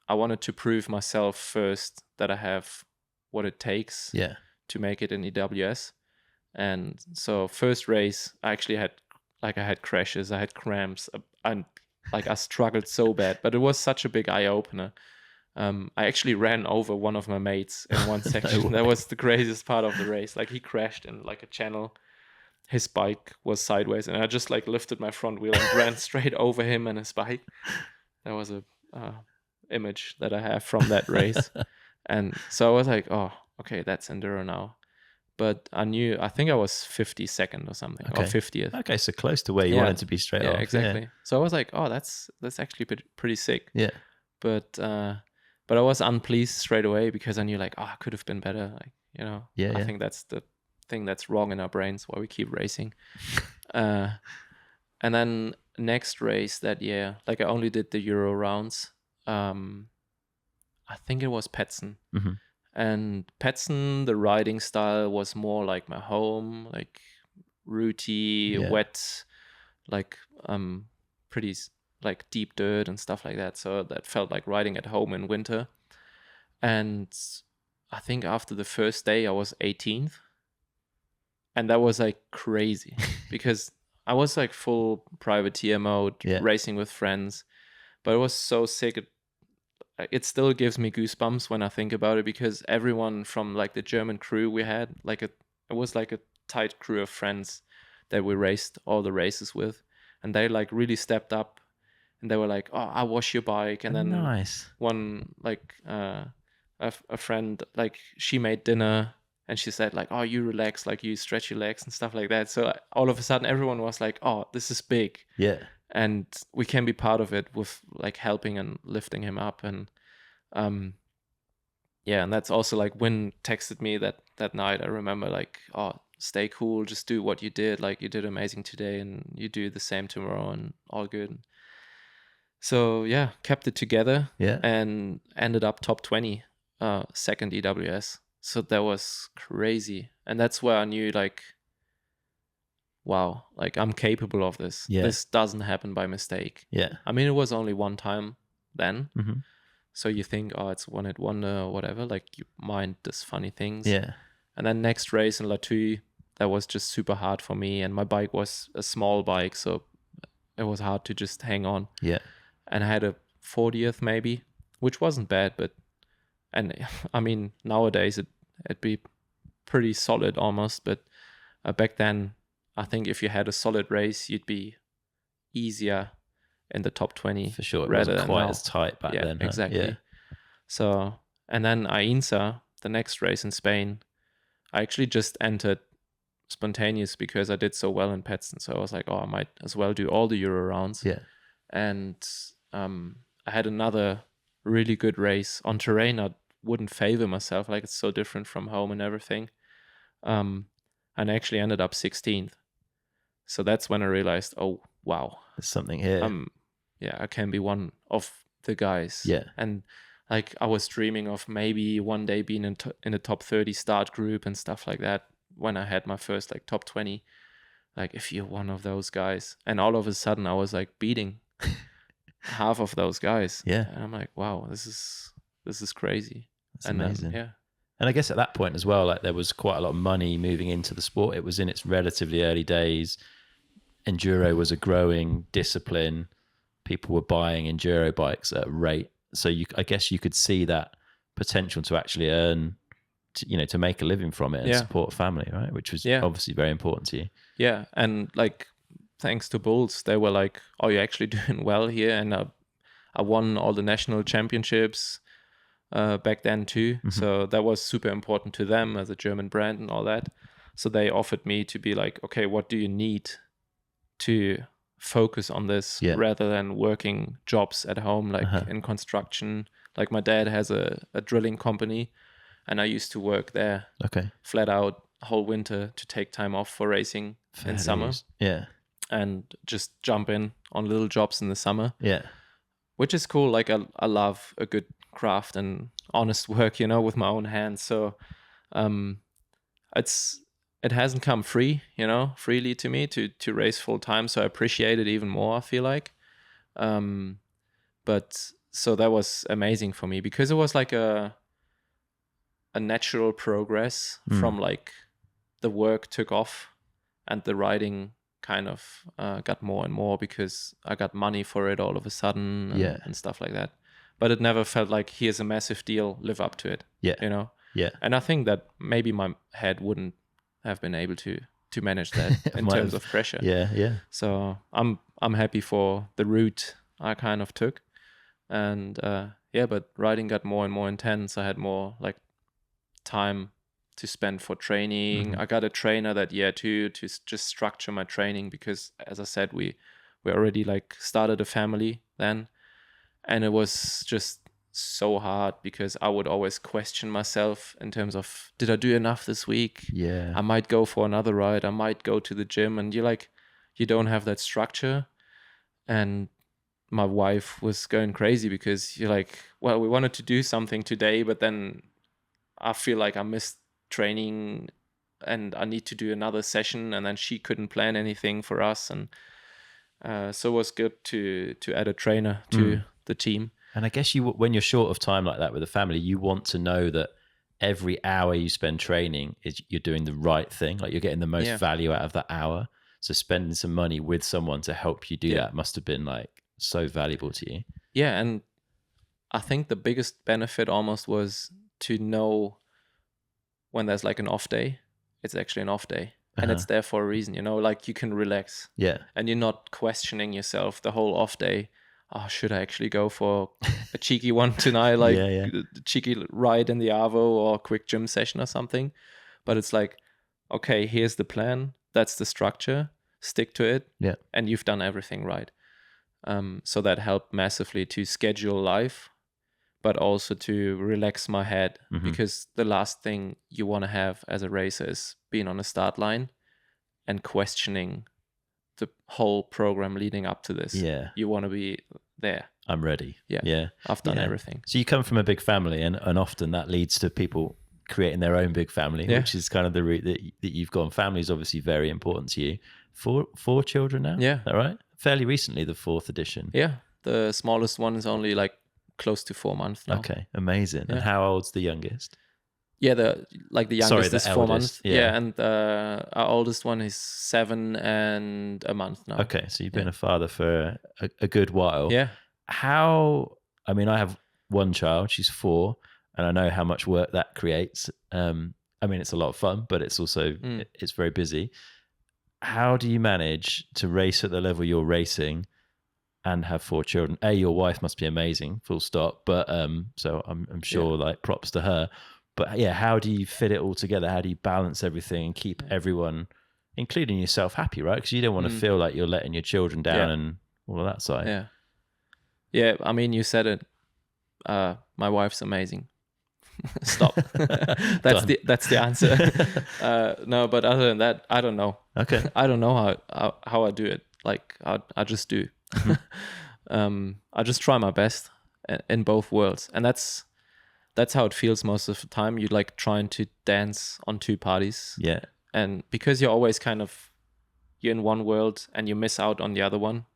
I wanted to prove myself first that I have what it takes to make it in EWS. And so first race, I actually had crashes, I had cramps, and I struggled so bad, but it was such a big eye opener. I actually ran over one of my mates in one section. That was the craziest part of the race. Like, he crashed in like a channel. His bike was sideways, and I just like lifted my front wheel and ran straight over him and his bike. That was a image that I have from that race. And so I was like, oh, okay, that's enduro now. But I think I was 52nd or something, or 50th. Okay, so close to where you wanted to be straight off. Yeah, exactly. So I was like, oh, that's actually pretty sick. Yeah. But I was unpleased straight away, because I knew like, oh, I could have been better. Like, I think that's the thing that's wrong in our brains, why we keep racing. And then next race that year, like I only did the Euro rounds. I think it was Petzen. Mm-hmm. And Petzen, the riding style was more like my home, like rooty, wet, like pretty like deep dirt and stuff like that. So that felt like riding at home in winter. And I think after the first day I was 18th. And that was like crazy because I was like full privateer mode, racing with friends. But it was so sick. It still gives me goosebumps when I think about it, because everyone from like the German crew we had, it was like a tight crew of friends that we raced all the races with, and they like really stepped up, and they were like, oh, I'll wash your bike. And then one like a friend, like, she made dinner and she said like, oh, you relax, like you stretch your legs and stuff like that. So all of a sudden everyone was like, oh, this is big. Yeah. And we can be part of it with like helping and lifting him up. And and that's also like Win texted me that night. I remember like, oh, stay cool, just do what you did, like you did amazing today and you do the same tomorrow and all good. So yeah, kept it together and ended up top 20, second EWS. So that was crazy. And that's where I knew like, wow, like I'm capable of this. Yeah. This doesn't happen by mistake. Yeah. I mean, it was only one time then. Mm-hmm. So you think, oh, it's one hit wonder or whatever. Like you mind these funny things. Yeah. And then next race in Latue, that was just super hard for me. And my bike was a small bike, so it was hard to just hang on. Yeah. And I had a 40th maybe, which wasn't bad, and I mean, nowadays it'd be pretty solid almost. But back then, I think if you had a solid race, you'd be easier in the top 20. For sure. It wasn't quite as tight back then. Exactly. Yeah. So, and then Ainsa, the next race in Spain, I actually just entered spontaneous because I did so well in Petzen. So I was like, oh, I might as well do all the Euro rounds. Yeah. And I had another really good race on terrain. I wouldn't favor myself. Like, it's so different from home and everything. And I actually ended up 16th. So that's when I realized, oh, wow. There's something here. I can be one of the guys. Yeah. And like, I was dreaming of maybe one day being in the top 30 start group and stuff like that when I had my first like top 20. Like, if you're one of those guys. And all of a sudden I was like beating half of those guys. Yeah. And I'm like, wow, this is crazy. That's amazing. And I guess at that point as well, like there was quite a lot of money moving into the sport. It was in its relatively early days. Enduro was a growing discipline. People were buying enduro bikes at a rate. So I guess you could see that potential to actually earn, to make a living from it and support a family, right? Which was obviously very important to you. Yeah. And like, thanks to Bulls, they were like, oh, you're actually doing well here. And I won all the national championships back then too. Mm-hmm. So that was super important to them as a German brand and all that. So they offered me to be like, okay, what do you need to focus on this rather than working jobs at home, like in construction. Like my dad has a drilling company and I used to work there flat out whole winter to take time off for racing in summer. Yeah. And just jump in on little jobs in the summer. Yeah. Which is cool. Like I love a good craft and honest work, with my own hands. So it hasn't come freely to me to race full time. So I appreciate it even more, I feel like. But so that was amazing for me because it was like a natural progress from like the work took off and the riding kind of got more and more because I got money for it all of a sudden and stuff like that. But it never felt like, here's a massive deal, live up to it. Yeah. You know? Yeah. And I think that maybe my head wouldn't have been able to manage that in terms of pressure. Yeah, yeah. So I'm happy for the route I kind of took. And but riding got more and more intense. I had more like time to spend for training. I got a trainer that year too, to just structure my training, because as I said, we already like started a family then, and it was just so hard because I would always question myself in terms of, did I do enough this week? Yeah. I might go for another ride. I might go to the gym, and you don't have that structure. And my wife was going crazy because you're like, well, we wanted to do something today, but then I feel like I missed training and I need to do another session, and then she couldn't plan anything for us. And so it was good to add a trainer to the team. And I guess when you're short of time like that with a family, you want to know that every hour you spend training you're doing the right thing. Like, you're getting the most value out of that hour. So spending some money with someone to help you do that must have been like so valuable to you. Yeah. And I think the biggest benefit almost was to know when there's like an off day, it's actually an off day. And it's there for a reason, you know, like you can relax. Yeah. And you're not questioning yourself the whole off day. Oh, should I actually go for a cheeky one tonight? Like a cheeky ride in the Arvo or a quick gym session or something. But it's like, okay, here's the plan. That's the structure. Stick to it. Yeah. And you've done everything right. So that helped massively to schedule life, but also to relax my head, because the last thing you want to have as a racer is being on a start line and questioning the whole program leading up to this. Yeah. You want to be there. I'm ready. Yeah. Yeah. I've done everything. So you come from a big family, and often that leads to people creating their own big family, which is kind of the route that you've gone. Family is obviously very important to you. Four children now? Yeah. Is that right? Fairly recently, the 4th edition. Yeah. The smallest one is only like close to 4 months now. Okay. Amazing. Yeah. And how old's the youngest? Yeah, the youngest is 4 months. Yeah, and our oldest one is 7 and a month now. Okay, so you've been a father for a good while. Yeah. I mean, I have one child, she's 4, and I know how much work that creates. I mean, it's a lot of fun, but it's also, it's very busy. How do you manage to race at the level you're racing and have 4 children? Your wife must be amazing, full stop. But so I'm sure like props to her. But yeah, how do you fit it all together? How do you balance everything and keep everyone, including yourself, happy, right? Because you don't want to feel like you're letting your children down and all of that side. Yeah. Yeah, I mean, you said it. My wife's amazing. Stop. That's the answer. No, but other than that, I don't know. Okay. I don't know how I do it. Like I just do. I just try my best in both worlds, and that's how it feels most of the time. You're like trying to dance on 2 parties. Yeah. And because you're always you're in one world and you miss out on the other one.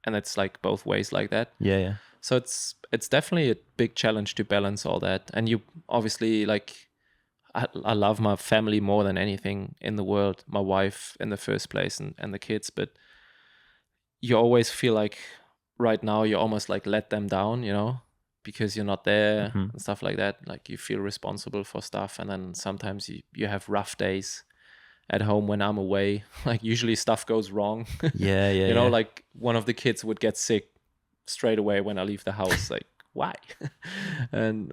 And it's like both ways like that. Yeah, yeah. So it's definitely a big challenge to balance all that. And you obviously I love my family more than anything in the world, my wife in the first place and the kids. But you always feel like right now you almost like let them down, you know? Because you're not there and stuff like that. Like you feel responsible for stuff. And then sometimes you have rough days at home when I'm away. Like usually stuff goes wrong. Yeah. You know, like one of the kids would get sick straight away when I leave the house. Like, why? And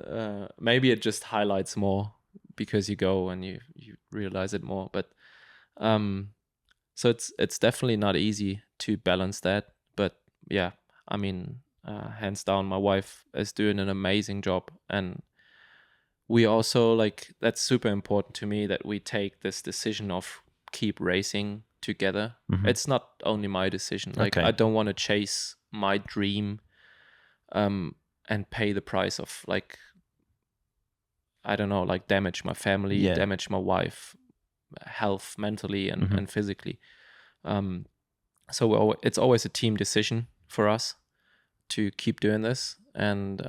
maybe it just highlights more because you go and you realize it more. But so it's definitely not easy to balance that. But yeah, I mean, hands down, my wife is doing an amazing job. And we also that's super important to me that we take this decision of keep racing together. It's not only my decision. I don't want to chase my dream and pay the price of I don't know, damage my family, damage my wife, health mentally and physically. So it's always a team decision for us to keep doing this. And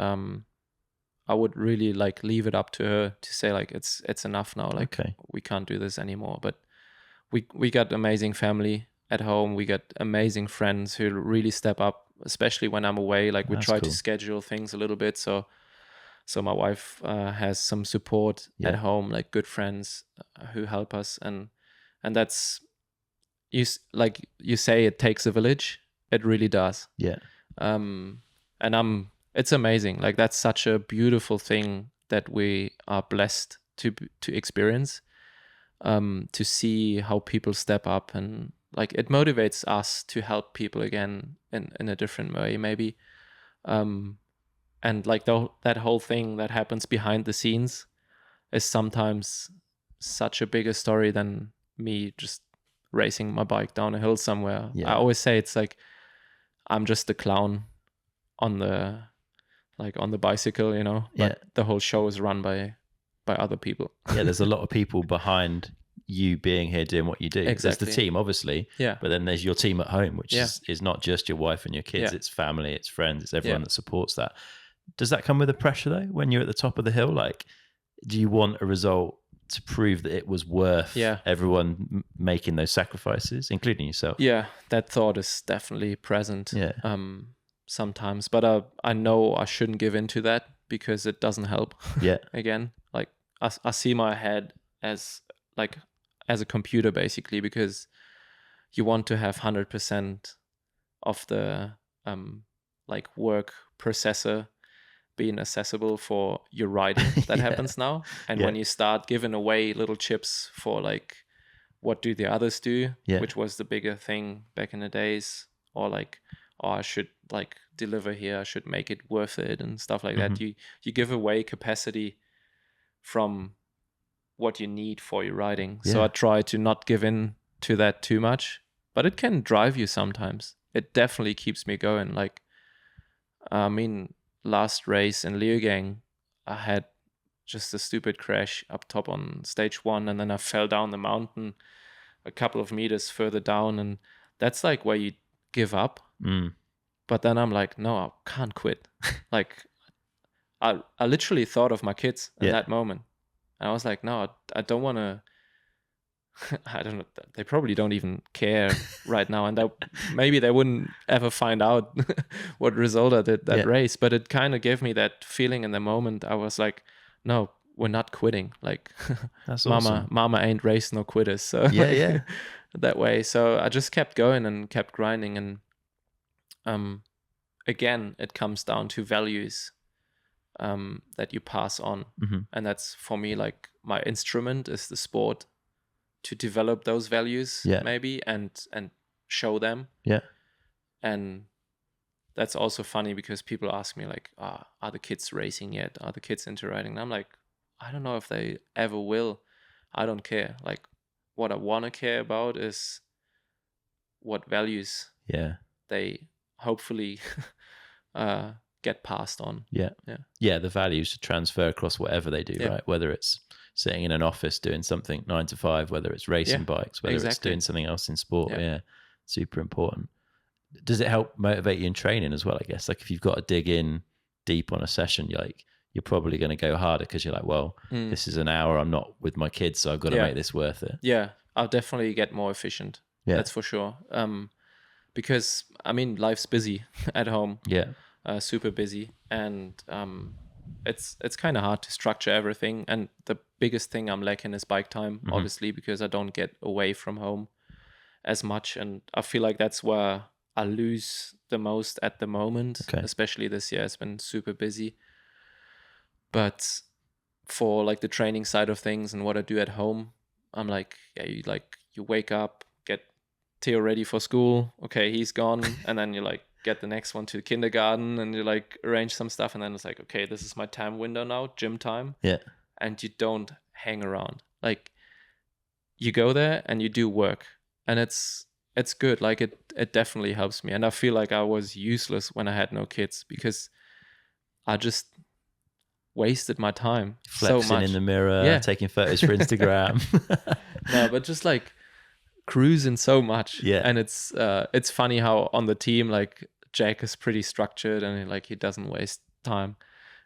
I would really like leave it up to her to say like it's enough now. Like we can't do this anymore. But we got amazing family at home. We got amazing friends who really step up, especially when I'm away. Like we try to schedule things a little bit. So my wife has some support at home, like good friends who help us, and that's like you say, it takes a village. It really does. Yeah. And it's amazing. Like that's such a beautiful thing that we are blessed to experience. To see how people step up, and like it motivates us to help people again in a different way, maybe. And like that whole thing that happens behind the scenes is sometimes such a bigger story than me just racing my bike down a hill somewhere. I always say it's like I'm just the clown on the bicycle, you know. But the whole show is run by other people. There's a lot of people behind you being here doing what you do. Exactly. There's the team, obviously. Yeah. But then there's your team at home, which is not just your wife and your kids. It's family, it's friends, it's everyone that supports that. Does that come with a pressure though? When you're at the top of the hill, like, do you want a result to prove that it was worth everyone making those sacrifices, including yourself? Yeah, that thought is definitely present. Sometimes, but I know I shouldn't give in to that because it doesn't help. Again, like I see my head as a computer basically, because you want to have 100% of the like work processor being accessible for your riding. That happens now. And when you start giving away little chips for like what do the others do, which was the bigger thing back in the days, or like, oh, I should like deliver here, I should make it worth it and stuff like that. You give away capacity from what you need for your riding. So I try to not give in to that too much, but it can drive you sometimes. It definitely keeps me going. Like, I mean, last race in Leogang, I had just a stupid crash up top on stage 1, and then I fell down the mountain a couple of meters further down, and that's like where you give up. But then I'm like, no, I can't quit. Like, I literally thought of my kids in that moment. And I was like, no, I don't want to. I don't know. They probably don't even care right now. And maybe they wouldn't ever find out what result I did that race. But it kind of gave me that feeling in the moment. I was like, no, we're not quitting. Like, that's awesome. Mama ain't race no quitters. So that way. So I just kept going and kept grinding. And again, it comes down to values that you pass on. And that's for me, like, my instrument is the sport to develop those values, maybe, and show them. And that's also funny because people ask me like, are the kids racing yet? Are the kids into riding? And I'm like, I don't know if they ever will. I don't care. Like, what I want to care about is what values they hopefully get passed on. The values transfer across whatever they do, right? Whether it's sitting in an office doing something 9 to 5, whether it's racing bikes, whether it's doing something else in sport. Super important. Does it help motivate you in training as well, I guess? Like, if you've got to dig in deep on a session, you're probably going to go harder because you're like, well, this is an hour I'm not with my kids, so I've got to make this worth it. I'll definitely get more efficient. That's for sure. Because I mean, life's busy at home. Super busy, and it's kind of hard to structure everything. And the biggest thing I'm lacking is bike time, obviously, because I don't get away from home as much. And I feel like that's where I lose the most at the moment, especially this year. It's been super busy. But for like the training side of things and what I do at home, I'm like, you wake up, get Theo ready for school. Okay, he's gone. And then you like get the next one to kindergarten, and you like arrange some stuff. And then it's like, okay, this is my time window now, gym time. And you don't hang around. Like, you go there and you do work, and it's good. Like, it definitely helps me. And I feel like I was useless when I had no kids because I just wasted my time flexing so much in the mirror, taking photos for Instagram. No, but just like cruising so much. And it's funny how on the team, like, Jack is pretty structured and like he doesn't waste time,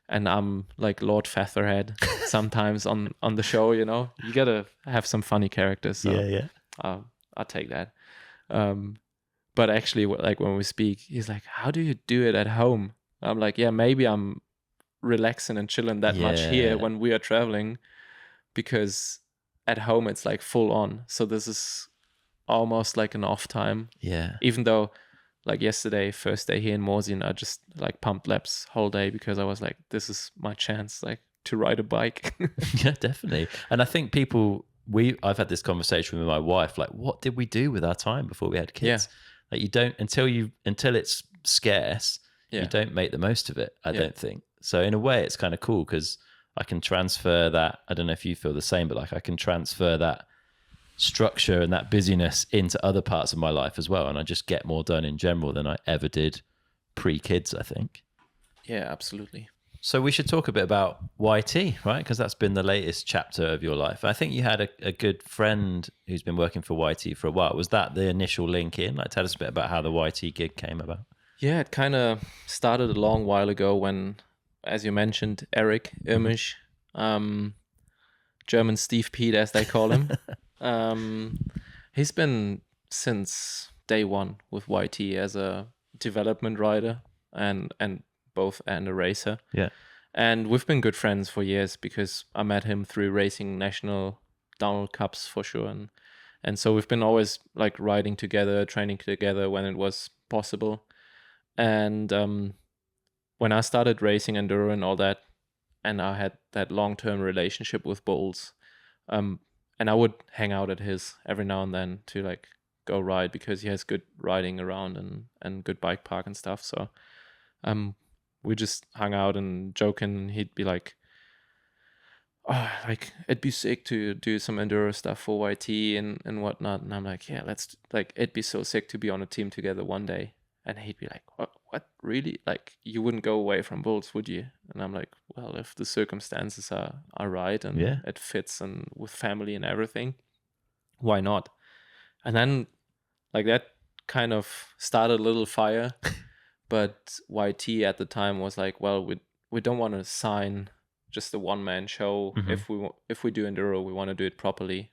and I'm like Lord Featherhead sometimes on the show. You know, you gotta have some funny characters. So I'll take that. But actually, like when we speak, he's like, "How do you do it at home?" I'm like, "Yeah, maybe I'm relaxing and chilling that much here when we are traveling, because at home it's like full on. So this is almost like an off time. Yeah. Even though, like yesterday, first day here in Morzine, I just like pumped laps whole day because I was like, this is my chance, like to ride a bike. Yeah, definitely. And I think I've had this conversation with my wife, like, what did we do with our time before we had kids? Like, you don't, until it's scarce, you don't make the most of it, I don't think. So in a way, it's kind of cool because I can transfer that. I don't know if you feel the same, but like I can transfer that structure and that busyness into other parts of my life as well. And I just get more done in general than I ever did pre-kids, I think. Yeah, absolutely. So we should talk a bit about YT, right? Because that's been the latest chapter of your life. I think you had a good friend who's been working for YT for a while. Was that the initial link in? Like, tell us a bit about how the YT gig came about. Yeah, it kind of started a long while ago when, as you mentioned, Eric Irmisch, German Steve Pete, as they call him, he's been since day one with YT as a development rider and a racer. Yeah. And we've been good friends for years because I met him through racing national downhill cups for sure. And so we've been always like riding together, training together when it was possible. And when I started racing enduro and all that, and I had that long-term relationship with Bulls, and I would hang out at his every now and then to like go ride because he has good riding around and good bike park and stuff. So we just hung out and joking. He'd be like, "Oh, like it'd be sick to do some enduro stuff for YT and whatnot." And I'm like, "Yeah, let's like it'd be so sick to be on a team together one day." And he'd be like, "What really? Like you wouldn't go away from Bulls, would you?" And I'm like, "Well, if the circumstances are right and it fits and with family and everything, why not?" And then like that kind of started a little fire. But YT at the time was like, "Well, we don't want to sign just a one-man show. Mm-hmm. If we do enduro, we want to do it properly."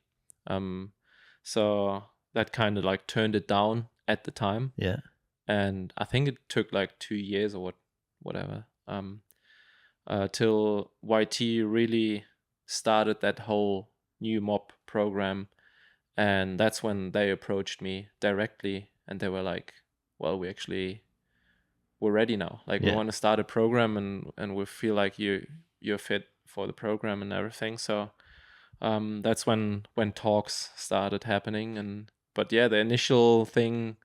So that kind of like turned it down at the time. Yeah. And I think it took like 2 years or whatever till YT really started that whole new mob program. And that's when they approached me directly and they were like, "Well, we're ready now. Like we want to start a program and we feel like you're fit for the program and everything." So that's when talks started happening. But yeah, the initial thing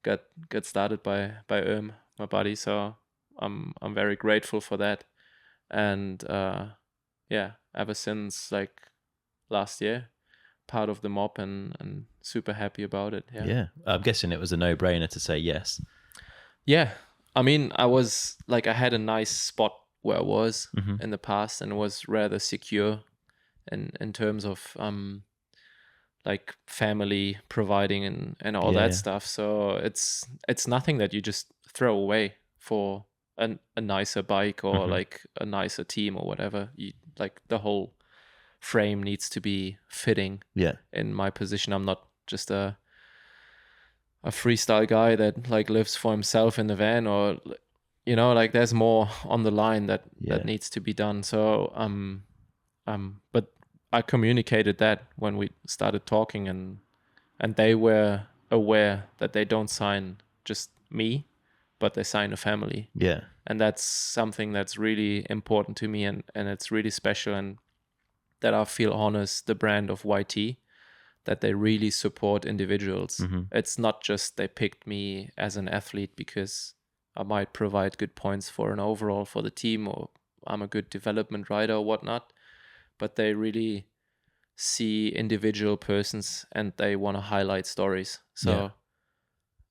got started by my buddy. So I'm very grateful for that. And ever since like last year, part of the mob and super happy about it. Yeah. I'm guessing it was a no-brainer to say yes. Yeah. I mean, I had a nice spot where I was in the past and was rather secure in terms of like family providing and all that stuff. So it's nothing that you just throw away for a nicer bike or like a nicer team or whatever. You like the whole frame needs to be fitting. In my position, I'm not just a freestyle guy that like lives for himself in the van, or like there's more on the line that needs to be done. So but I communicated that when we started talking, and they were aware that they don't sign just me, but they sign a family. And that's something that's really important to me, and it's really special, and that I feel honors the brand of YT, that they really support individuals. It's not just they picked me as an athlete because I might provide good points for an overall for the team, or I'm a good development rider or whatnot, but they really see individual persons and they want to highlight stories. So,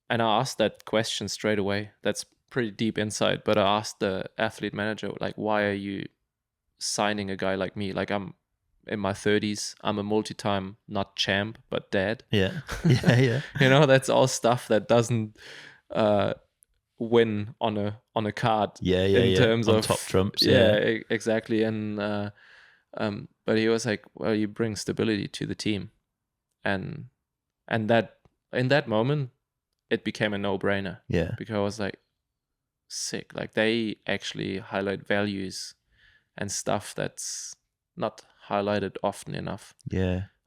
and I asked that question straight away. That's pretty deep insight, but I asked the athlete manager, like, why are you signing a guy like me? Like, I'm in my 30s, I'm a multi-time not champ but dad. Yeah. That's all stuff that doesn't win on a card. In terms on of top trumps. Exactly. And but he was like, well, you bring stability to the team, and that in that moment it became a no-brainer. Because I was like, sick. Like, they actually highlight values and stuff that's not highlighted often enough.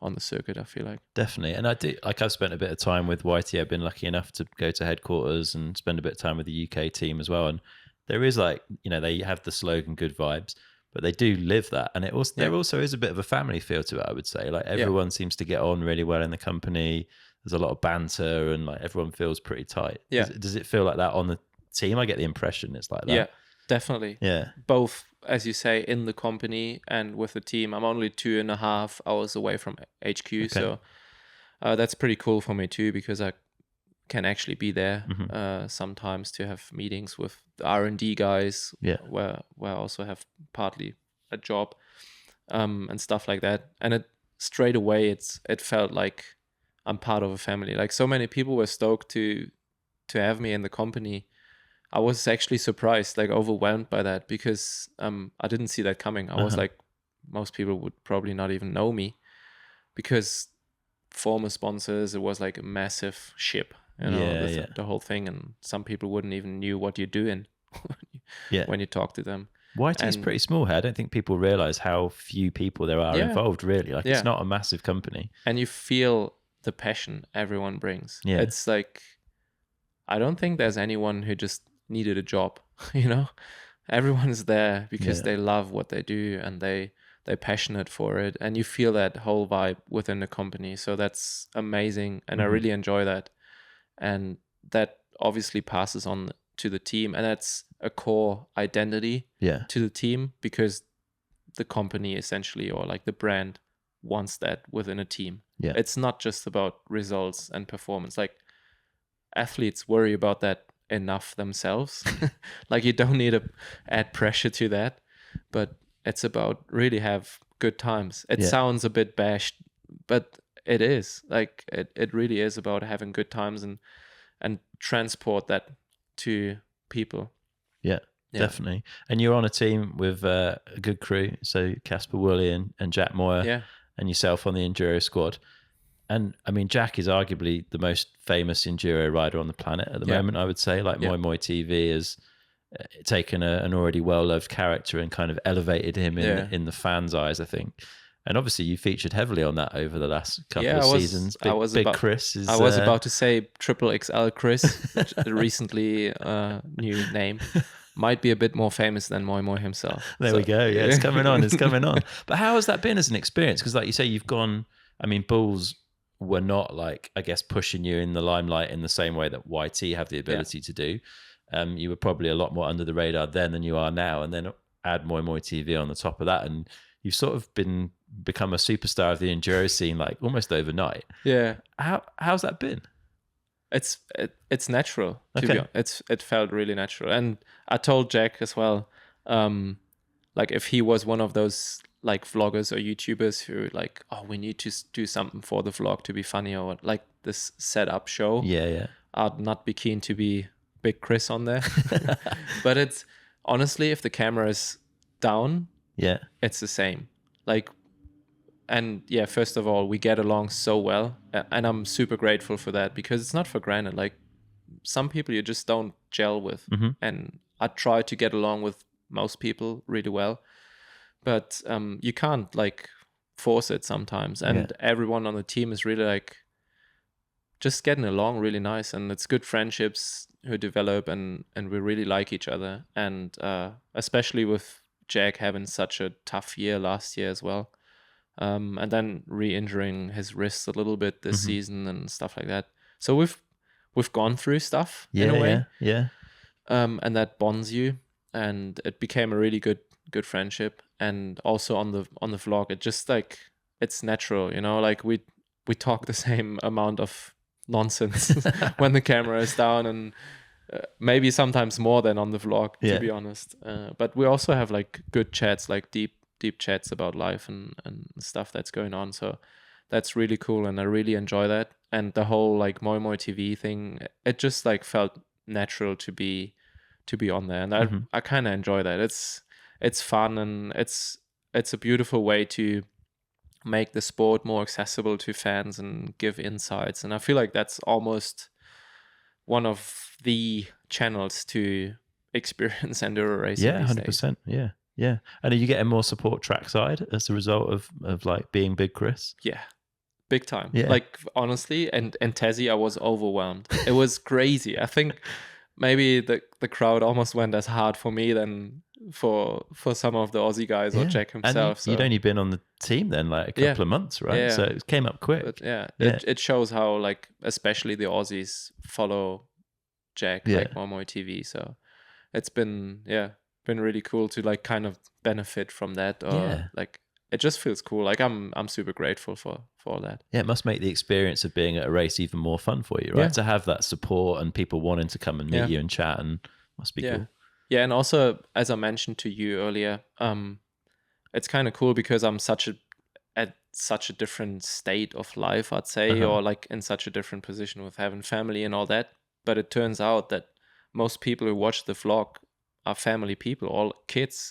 On the circuit, I feel like. Definitely. And I do, like, I've spent a bit of time with YT. I've been lucky enough to go to headquarters and spend a bit of time with the UK team as well. And there is, like, you know, they have the slogan good vibes, but they do live that. And there also is a bit of a family feel to it, I would say. Like, everyone seems to get on really well in the company. There's a lot of banter, and like everyone feels pretty tight. Does it feel like that on the team? I get the impression it's like that. Yeah, definitely. Both, as you say, in the company and with the team. I'm only 2.5 hours away from HQ, so that's pretty cool for me too, because I can actually be there sometimes to have meetings with the R&D guys, where I also have partly a job, and stuff like that. And it straight away it felt like I'm part of a family. Like, so many people were stoked to have me in the company. I was actually surprised, like overwhelmed by that, because I didn't see that coming. I was like, most people would probably not even know me, because former sponsors, it was like a massive ship, you know, the whole thing, and some people wouldn't even knew what you're doing when you talk to them. YT is pretty small here. I don't think people realize how few people there are involved, really. Like, it's not a massive company. And you feel the passion everyone brings. It's like, I don't think there's anyone who just needed a job, you know. Everyone's there because they love what they do, and they're passionate for it, and you feel that whole vibe within the company. So that's amazing, and I really enjoy that. And that obviously passes on to the team, and that's a core identity to the team, because the company essentially, or like the brand, wants that within a team. It's not just about results and performance. Like, athletes worry about that enough themselves. Like, you don't need to add pressure to that, but it's about really have good times. It sounds a bit bashed, but it is. Like, it really is about having good times and transport that to people. Definitely. And you're on a team with a good crew, so Casper Woolley and Jack Moyer, and yourself on the Enduro squad. And I mean, Jack is arguably the most famous Enduro rider on the planet at the moment, I would say. Like, MoiMoiTV has taken an already well-loved character and kind of elevated him in the fans' eyes, I think. And obviously you featured heavily on that over the last couple of seasons. Big Chris is... I was about to say Triple XL Chris, recently new name. Might be a bit more famous than Moi himself. There we go. Yeah, it's coming on. It's coming on. But how has that been as an experience? Because like you say, you've gone... I mean, Bulls were not, like, I guess, pushing you in the limelight in the same way that YT have the ability to do. You were probably a lot more under the radar then than you are now. And then add MoiMoiTV on the top of that, and you've sort of become a superstar of the enduro scene, like, almost overnight. How's that been? It's natural. To be honest. It felt really natural, and I told Jack as well. Like, if he was one of those like vloggers or YouTubers who like, oh, we need to do something for the vlog to be funny, or like this setup show. I'd not be keen to be Big Chris on there. But it's honestly, if the camera is down, it's the same. Like, and first of all, we get along so well, and I'm super grateful for that, because it's not for granted. Like, some people you just don't gel with, and I try to get along with most people really well, but you can't like force it sometimes. And everyone on the team is really like just getting along really nice, and it's good friendships who develop, and we really like each other. And especially with Jack having such a tough year last year as well, and then re-injuring his wrist a little bit this season and stuff like that. So we've gone through stuff in a way, and that bonds you, and it became a really good friendship. And also on the vlog, it just like, it's natural, you know, like we talk the same amount of nonsense when the camera is down, and maybe sometimes more than on the vlog, to be honest. But we also have like good chats, like deep chats about life and stuff that's going on. So that's really cool, and I really enjoy that. And the whole like MoiMoiTV thing, it just like felt natural to be on there, and I kind of enjoy that. It's fun, and it's a beautiful way to make the sport more accessible to fans and give insights. And I feel like that's almost one of the channels to experience enduro racing. Yeah, 100%. Yeah. Yeah. And are you getting more support trackside as a result of like being Big Chris? Yeah, big time. Yeah. Like, honestly, and Texi, I was overwhelmed. It was crazy. I think maybe the crowd almost went as hard for me than for some of the Aussie guys or Jack himself. And you'd only been on the team then like a couple of months, right? Yeah. So it came up quick. But it shows how, like, especially the Aussies follow Jack, like MoiMoiTV. So it's been really cool to like kind of benefit from that, or like it just feels cool. Like I'm super grateful for all that. Yeah, it must make the experience of being at a race even more fun for you, right? Yeah. To have that support and people wanting to come and meet you and chat, and must be cool. Yeah, and also, as I mentioned to you earlier, it's kind of cool because I'm at such a different state of life, I'd say, or like in such a different position with having family and all that. But it turns out that most people who watch the vlog are family people, all kids,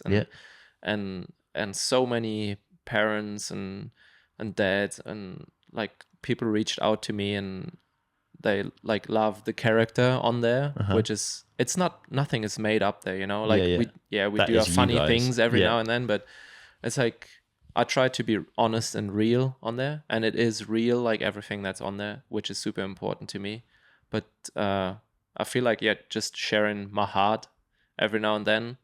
and so many parents and dads, and like people reached out to me and they like love the character on there, which is, nothing is made up there, you know, like we do our funny things every now and then, but it's like I try to be honest and real on there, and it is real, like everything that's on there, which is super important to me. But I feel like just sharing my heart every now and then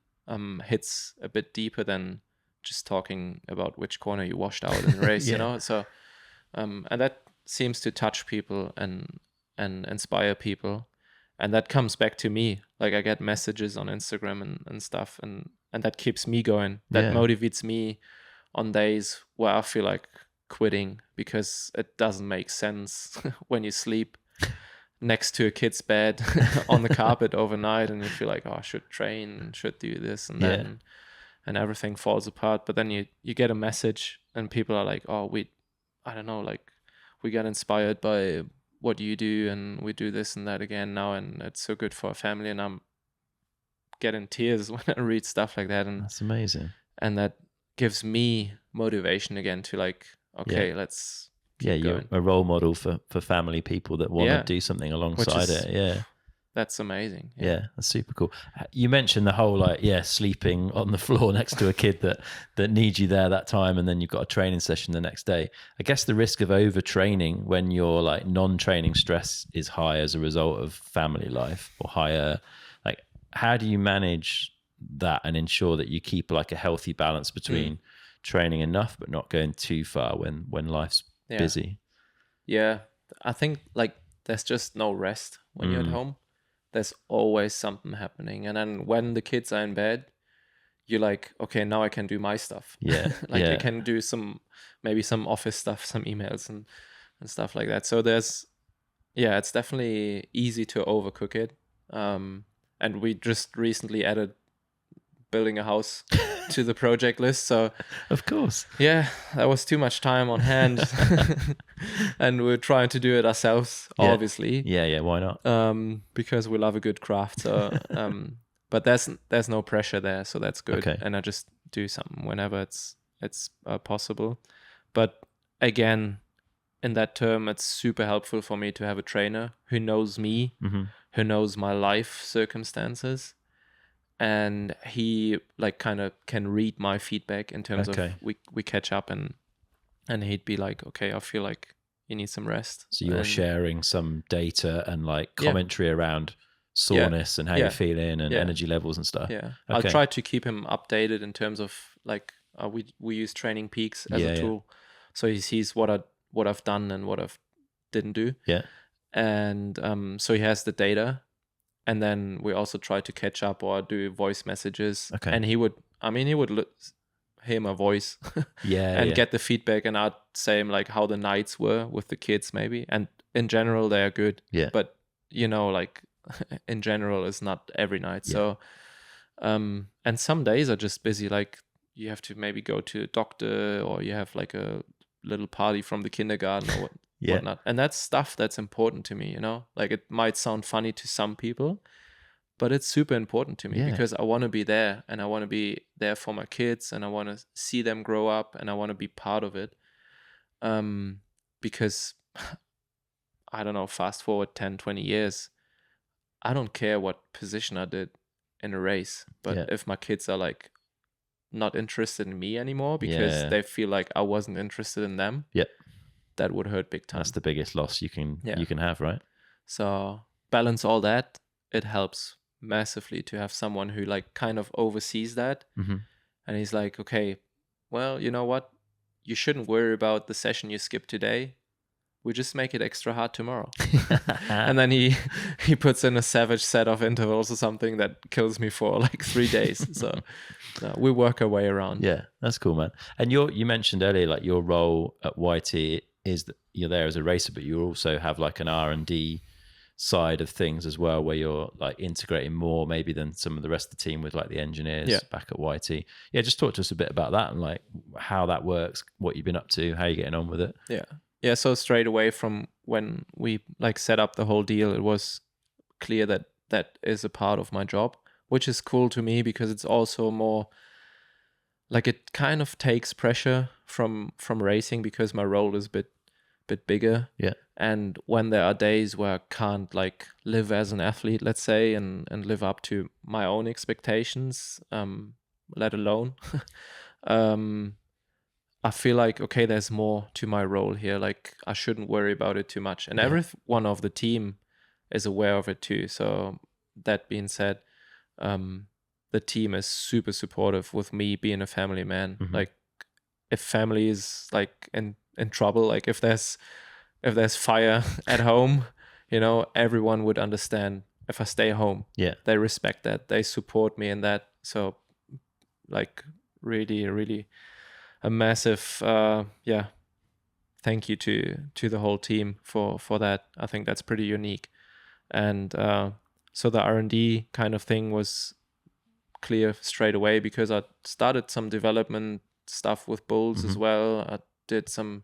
hits a bit deeper than just talking about which corner you washed out in the race, you know. So and that seems to touch people and inspire people, and that comes back to me. Like I get messages on Instagram and stuff, and that keeps me going. That motivates me on days where I feel like quitting, because it doesn't make sense when you sleep next to a kid's bed on the carpet overnight, and you feel like, oh, I should train, should do this and that, and everything falls apart. But then you get a message and people are like, oh, I don't know, like we got inspired by what you do, and we do this and that again now, and it's so good for our family. And I'm getting tears when I read stuff like that, and that's amazing. And that gives me motivation again to like, okay, let's keep going. You're a role model for family people that want to do something alongside it. That's amazing. Yeah, that's super cool. You mentioned the whole like sleeping on the floor next to a kid that needs you there that time, and then you've got a training session the next day. I guess the risk of overtraining when your like non-training stress is high as a result of family life, or higher, like how do you manage that and ensure that you keep like a healthy balance between training enough but not going too far when life's busy? Yeah, I think like there's just no rest when you're at home. There's always something happening, and then when the kids are in bed, you're like, okay, now I can do my stuff. I can do maybe some office stuff, some emails and stuff like that. So it's definitely easy to overcook it. And we just recently added building a house to the project list. So of course, that was too much time on hand. And we're trying to do it ourselves, obviously. Yeah, why not? Because we love a good craft. So but there's no pressure there, so that's good. Okay. And I just do something whenever it's possible. But again, in that term, it's super helpful for me to have a trainer who knows me, who knows my life circumstances, and he like kind of can read my feedback in terms of we catch up, and he'd be like, okay, I feel like you need some rest. So you're sharing some data and like commentary around soreness and how you're feeling and energy levels and stuff. Okay. I'll try to keep him updated in terms of like we use Training Peaks as a tool, so he sees what I've done and what I didn't do. And so he has the data. And then we also try to catch up or do voice messages. And he would hear my voice and get the feedback. And I'd say him like how the nights were with the kids maybe. And in general, they are good. But, you know, like in general, it's not every night. So, and some days are just busy. Like you have to maybe go to a doctor, or you have like a little party from the kindergarten or whatnot. And that's stuff that's important to me, you know? Like, it might sound funny to some people, but it's super important to me because I want to be there, and I want to be there for my kids, and I want to see them grow up, and I want to be part of it. Because I don't know, fast forward 10, 20 years, I don't care what position I did in a race, but if my kids are like not interested in me anymore because they feel like I wasn't interested in them, that would hurt big time. That's the biggest loss you can have, right? So balance all that. It helps massively to have someone who like kind of oversees that. And he's like, okay, well, you know what? You shouldn't worry about the session you skipped today. We just make it extra hard tomorrow. And then he puts in a savage set of intervals or something that kills me for like 3 days. So we work our way around. Yeah, that's cool, man. And you mentioned earlier, like your role at YT is that you're there as a racer, but you also have like an R&D side of things as well, where you're like integrating more maybe than some of the rest of the team with like the engineers back at YT. Yeah, just talk to us a bit about that and like how that works, what you've been up to, how you're getting on with it. Yeah, so straight away from when we like set up the whole deal, it was clear that that is a part of my job, which is cool to me because it's also more like it kind of takes pressure from racing because my role is a bit bigger. Yeah. And when there are days where I can't like live as an athlete, let's say, and live up to my own expectations, let alone I feel like, okay, there's more to my role here. Like, I shouldn't worry about it too much. And everyone of the team is aware of it too. So that being said, the team is super supportive with me being a family man. Like, if family is like in trouble, like if there's fire at home, you know, everyone would understand if I stay home. Yeah. They respect that. They support me in that. So like really, really a massive thank you to the whole team for that. I think that's pretty unique. And so the R&D kind of thing was clear straight away because I started some development stuff with bulls as well. I did some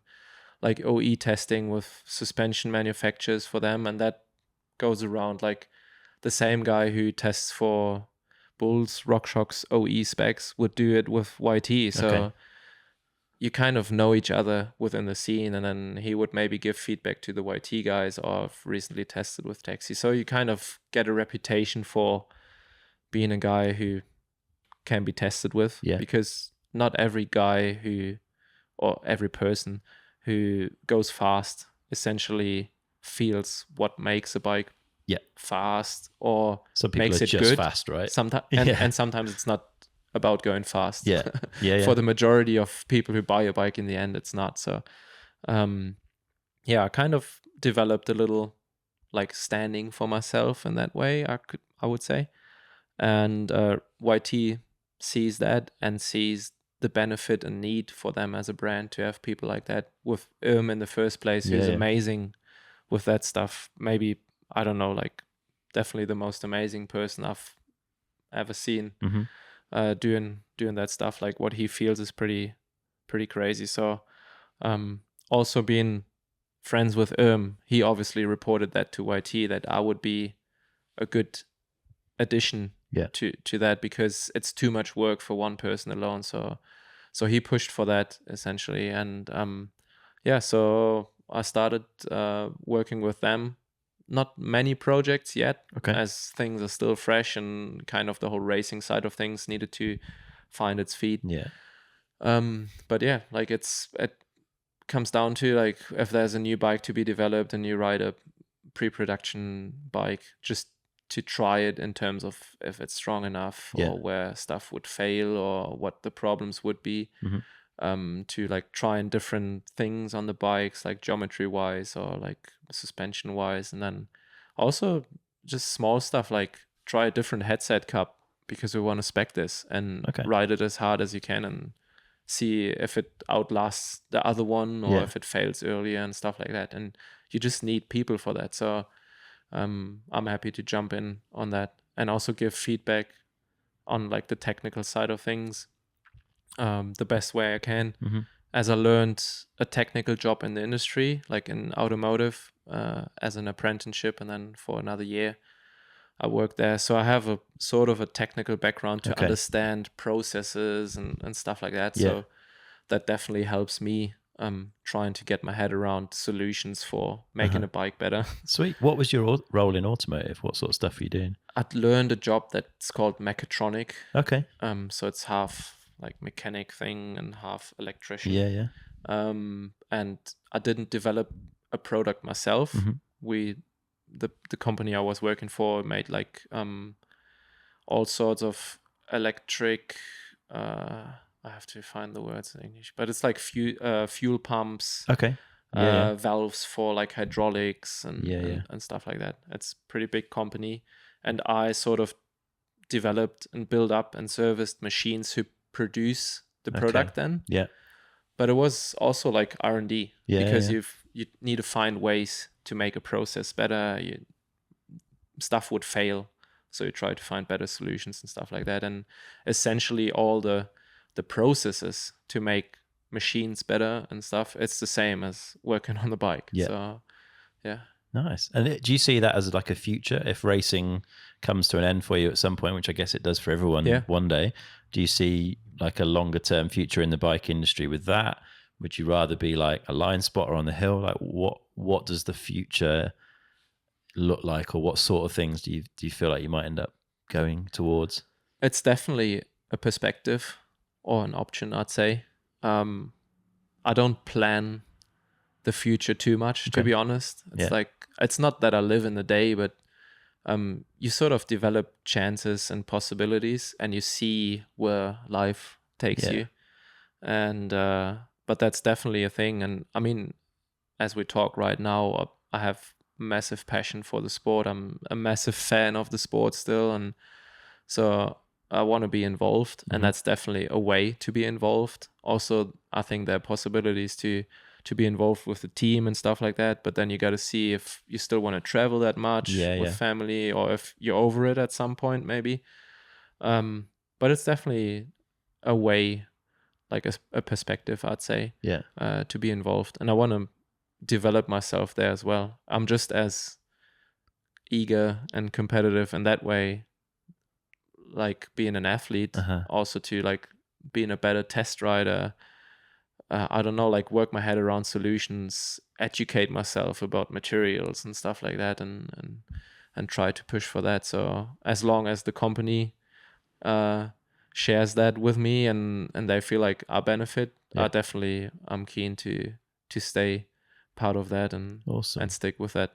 like OE testing with suspension manufacturers for them, and that goes around like the same guy who tests for bulls, RockShox OE specs would do it with YT. So you kind of know each other within the scene, and then he would maybe give feedback to the YT guys, or I've recently tested with Texi. So you kind of get a reputation for being a guy who can be tested with, because not every guy or every person who goes fast essentially feels what makes a bike fast or some people makes are it just good. Fast, right? And sometimes it's not about going fast. Yeah. For the majority of people who buy a bike, in the end, it's not. So, I kind of developed a little like standing for myself in that way. I would say, and YT sees that and sees the benefit and need for them as a brand to have people like that. With in the first place, who's amazing with that stuff. Maybe, I don't know, like definitely the most amazing person I've ever seen. Doing that stuff. Like what he feels is pretty crazy. So also being friends with he obviously reported that to YT that I would be a good addition to that, because it's too much work for one person alone. So he pushed for that essentially. And so I started working with them. Not many projects yet, as things are still fresh and kind of the whole racing side of things needed to find its feet. But yeah, like it comes down to like if there's a new bike to be developed and you ride a pre-production bike, just to try it in terms of if it's strong enough or where stuff would fail or what the problems would be. To like trying different things on the bikes, like geometry wise or like suspension wise, and then also just small stuff like try a different headset cup because we want to spec this and ride it as hard as you can and see if it outlasts the other one or if it fails earlier and stuff like that. And you just need people for that. So I'm happy to jump in on that and also give feedback on like the technical side of things the best way I can. as I learned a technical job in the industry, like in automotive, as an apprenticeship, and then for another year I worked there. So I have a sort of a technical background to understand processes and stuff like that. So that definitely helps me trying to get my head around solutions for making a bike better. Sweet. What was your role in automotive? What sort of stuff were you doing? I'd learned a job that's called mechatronic. Okay. So it's half like mechanic thing and half electrician. Yeah. And I didn't develop a product myself. The company I was working for made like all sorts of electric. I have to find the words in English, but it's like fuel pumps. Okay. Valves for like hydraulics and stuff like that. It's a pretty big company, and I sort of developed and built up and serviced machines who produce the product then. Yeah. But it was also like R&D because you need to find ways to make a process better. Stuff would fail, so you try to find better solutions and stuff like that. And essentially all the processes to make machines better and stuff, it's the same as working on the bike. So yeah. Nice. And do you see that as like a future if racing comes to an end for you at some point, which I guess it does for everyone one day? Do you see like a longer term future in the bike industry with that? Would you rather be like a line spotter on the hill? Like what does the future look like, or what sort of things do you feel like you might end up going towards? It's definitely a perspective or an option, I'd say. I don't plan the future too much, to be honest. It's like, it's not that I live in the day, but you sort of develop chances and possibilities, and you see where life takes you. And but that's definitely a thing. And I mean, as we talk right now, I have massive passion for the sport. I'm a massive fan of the sport still, and so I want to be involved, and that's definitely a way to be involved. Also, I think there are possibilities to be involved with the team and stuff like that, but then you got to see if you still want to travel that much with family, or if you're over it at some point maybe. But it's definitely a way, like a perspective, I'd say, to be involved, and I want to develop myself there as well. I'm just as eager and competitive in that way, like being an athlete, also to like being a better test rider. I don't know, like work my head around solutions, educate myself about materials and stuff like that, and try to push for that. So as long as the company shares that with me and they feel like I benefit, I'm keen to stay part of that and stick with that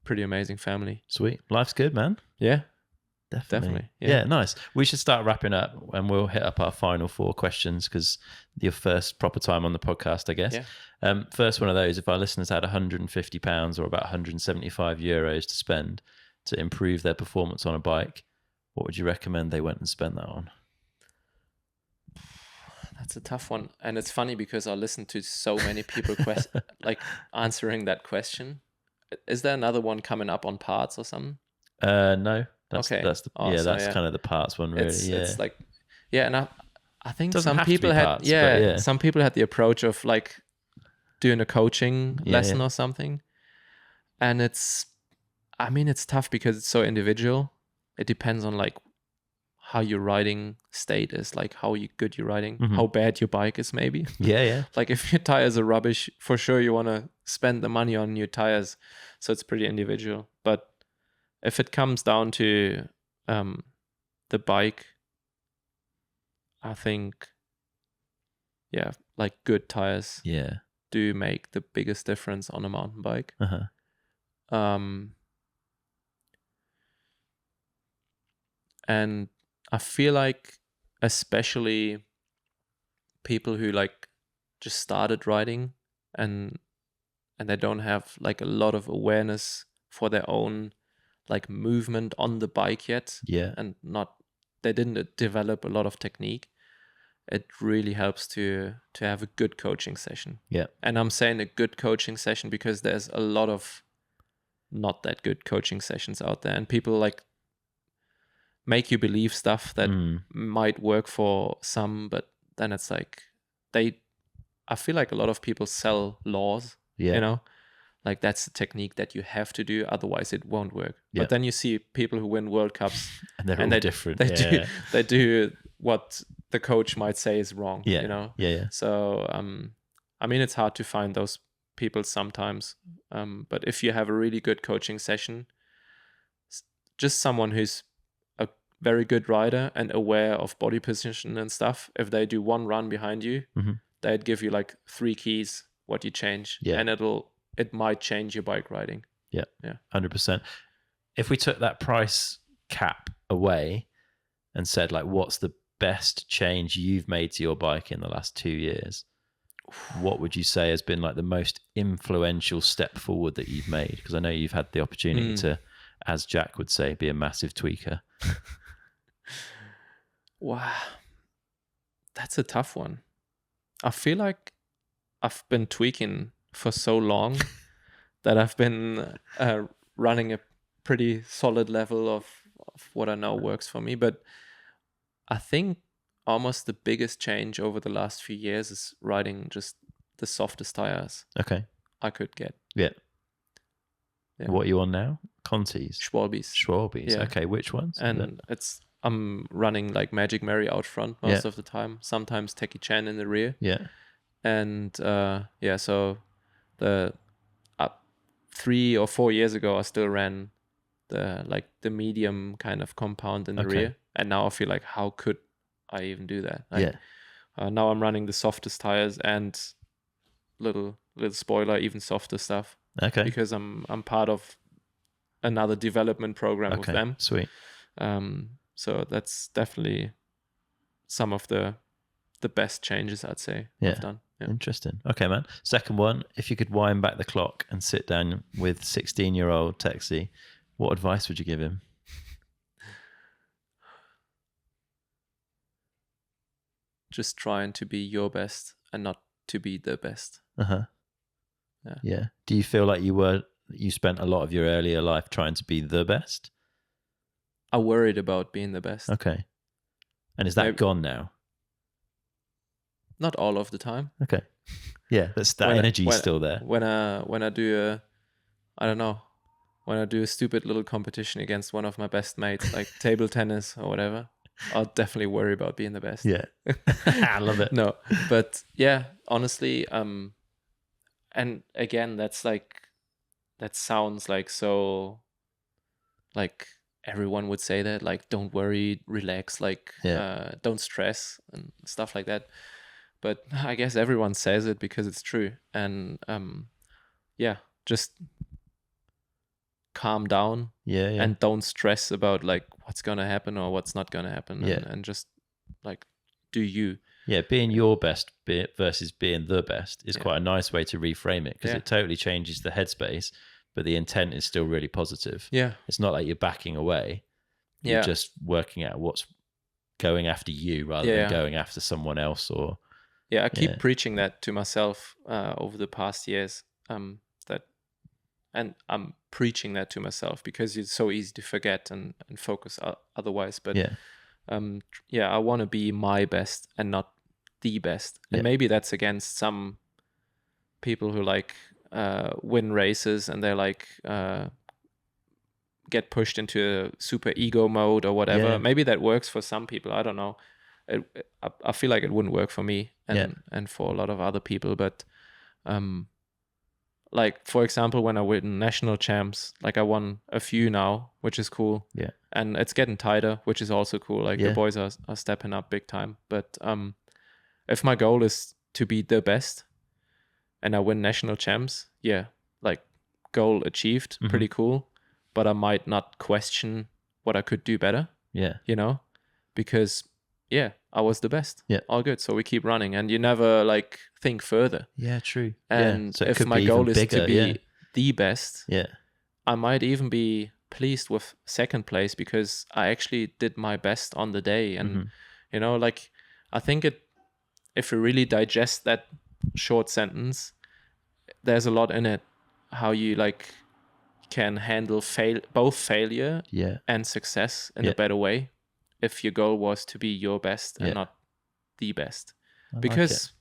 pretty amazing family. Sweet. Life's good, man. Yeah. Definitely. Yeah, nice. We should start wrapping up, and we'll hit up our final 4 questions because your first proper time on the podcast, I guess. Yeah. First one of those, if our listeners had £150 or about 175 euros to spend to improve their performance on a bike, what would you recommend they went and spent that on? That's a tough one. And it's funny because I listen to so many people like answering that question. Is there another one coming up on parts or something? No. That's kind of the parts one, really. It's like, and I think some people had some people had the approach of like doing a coaching lesson or something, and it's tough because it's so individual. It depends on like how your riding state is, like how good you're riding, how bad your bike is, maybe. Like if your tires are rubbish, for sure you want to spend the money on new tires. So it's pretty individual, but if it comes down to the bike, I think, like good tires do make the biggest difference on a mountain bike. And I feel like especially people who like just started riding and they don't have like a lot of awareness for their own like movement on the bike yet, and they didn't develop a lot of technique, it really helps to have a good coaching session. And I'm saying a good coaching session because there's a lot of not that good coaching sessions out there, and people like make you believe stuff that might work for some, but then it's like they I feel like a lot of people sell laws, you know, like that's the technique that you have to do, otherwise it won't work. But then you see people who win World Cups and they're all different. They do what the coach might say is wrong, you know? So, I mean, it's hard to find those people sometimes. But if you have a really good coaching session, just someone who's a very good rider and aware of body position and stuff, if they do one run behind you, they'd give you like 3 keys what you change, and it might change your bike riding. 100%. If we took that price cap away and said, like, what's the best change you've made to your bike in the last 2 years, what would you say has been like the most influential step forward that you've made? Because I know you've had the opportunity to, as Jack would say, be a massive tweaker. Wow, that's a tough one. I feel like I've been tweaking for so long that I've been running a pretty solid level of what I know works for me. But I think almost the biggest change over the last few years is riding just the softest tires I could get. Yeah. What are you on now? Contis? Schwalbes. Yeah. Okay, which ones? And I'm running like Magic Mary out front most of the time. Sometimes Techie Chan in the rear. Yeah. And so the 3 or 4 years ago, I still ran the medium kind of compound in the rear, and now I feel like, how could I even do that? Now I'm running the softest tires and little spoiler, even softer stuff. Because I'm part of another development program with them. Sweet. So that's definitely some of the best changes I'd say I've done. Yeah. Interesting. Okay, man. Second one, if you could wind back the clock and sit down with 16-year-old Texi, what advice would you give him? Just trying to be your best and not to be the best. Yeah. Do you feel like you spent a lot of your earlier life trying to be the best? I worried about being the best. Okay. And is that gone now? Not all of the time. Okay. Yeah, that energy's still there. When I do when I do a stupid little competition against one of my best mates, like table tennis or whatever, I'll definitely worry about being the best. Yeah. I love it. No, but yeah, honestly, and again, that sounds like so, like everyone would say that, like, don't worry, relax, like, don't stress and stuff like that. But I guess everyone says it because it's true. And just calm down and don't stress about like what's going to happen or what's not going to happen. And just like do you. Yeah, being your best versus being the best is quite a nice way to reframe it, because it totally changes the headspace, but the intent is still really positive. Yeah. It's not like you're backing away. You're just working out what's going after you rather than going after someone else or... Yeah, I keep preaching that to myself over the past years. And I'm preaching that to myself because it's so easy to forget and focus otherwise. But I want to be my best and not the best. And maybe that's against some people who like win races and they're like get pushed into a super ego mode or whatever. Yeah. Maybe that works for some people. I don't know. I feel like it wouldn't work for me and for a lot of other people. But like, for example, when I win national champs, like I won a few now, which is cool. Yeah. And it's getting tighter, which is also cool. Like the boys are stepping up big time. But if my goal is to be the best and I win national champs, like goal achieved, pretty cool. But I might not question what I could do better. Yeah. You know, because I was the best. Yeah. All good. So we keep running and you never like think further. Yeah, true. And so if my goal is to be the best, I might even be pleased with second place because I actually did my best on the day. And, you know, like, I think if you really digest that short sentence, there's a lot in it. How you like can handle both failure and success in a better way. If your goal was to be your best and not the best. Because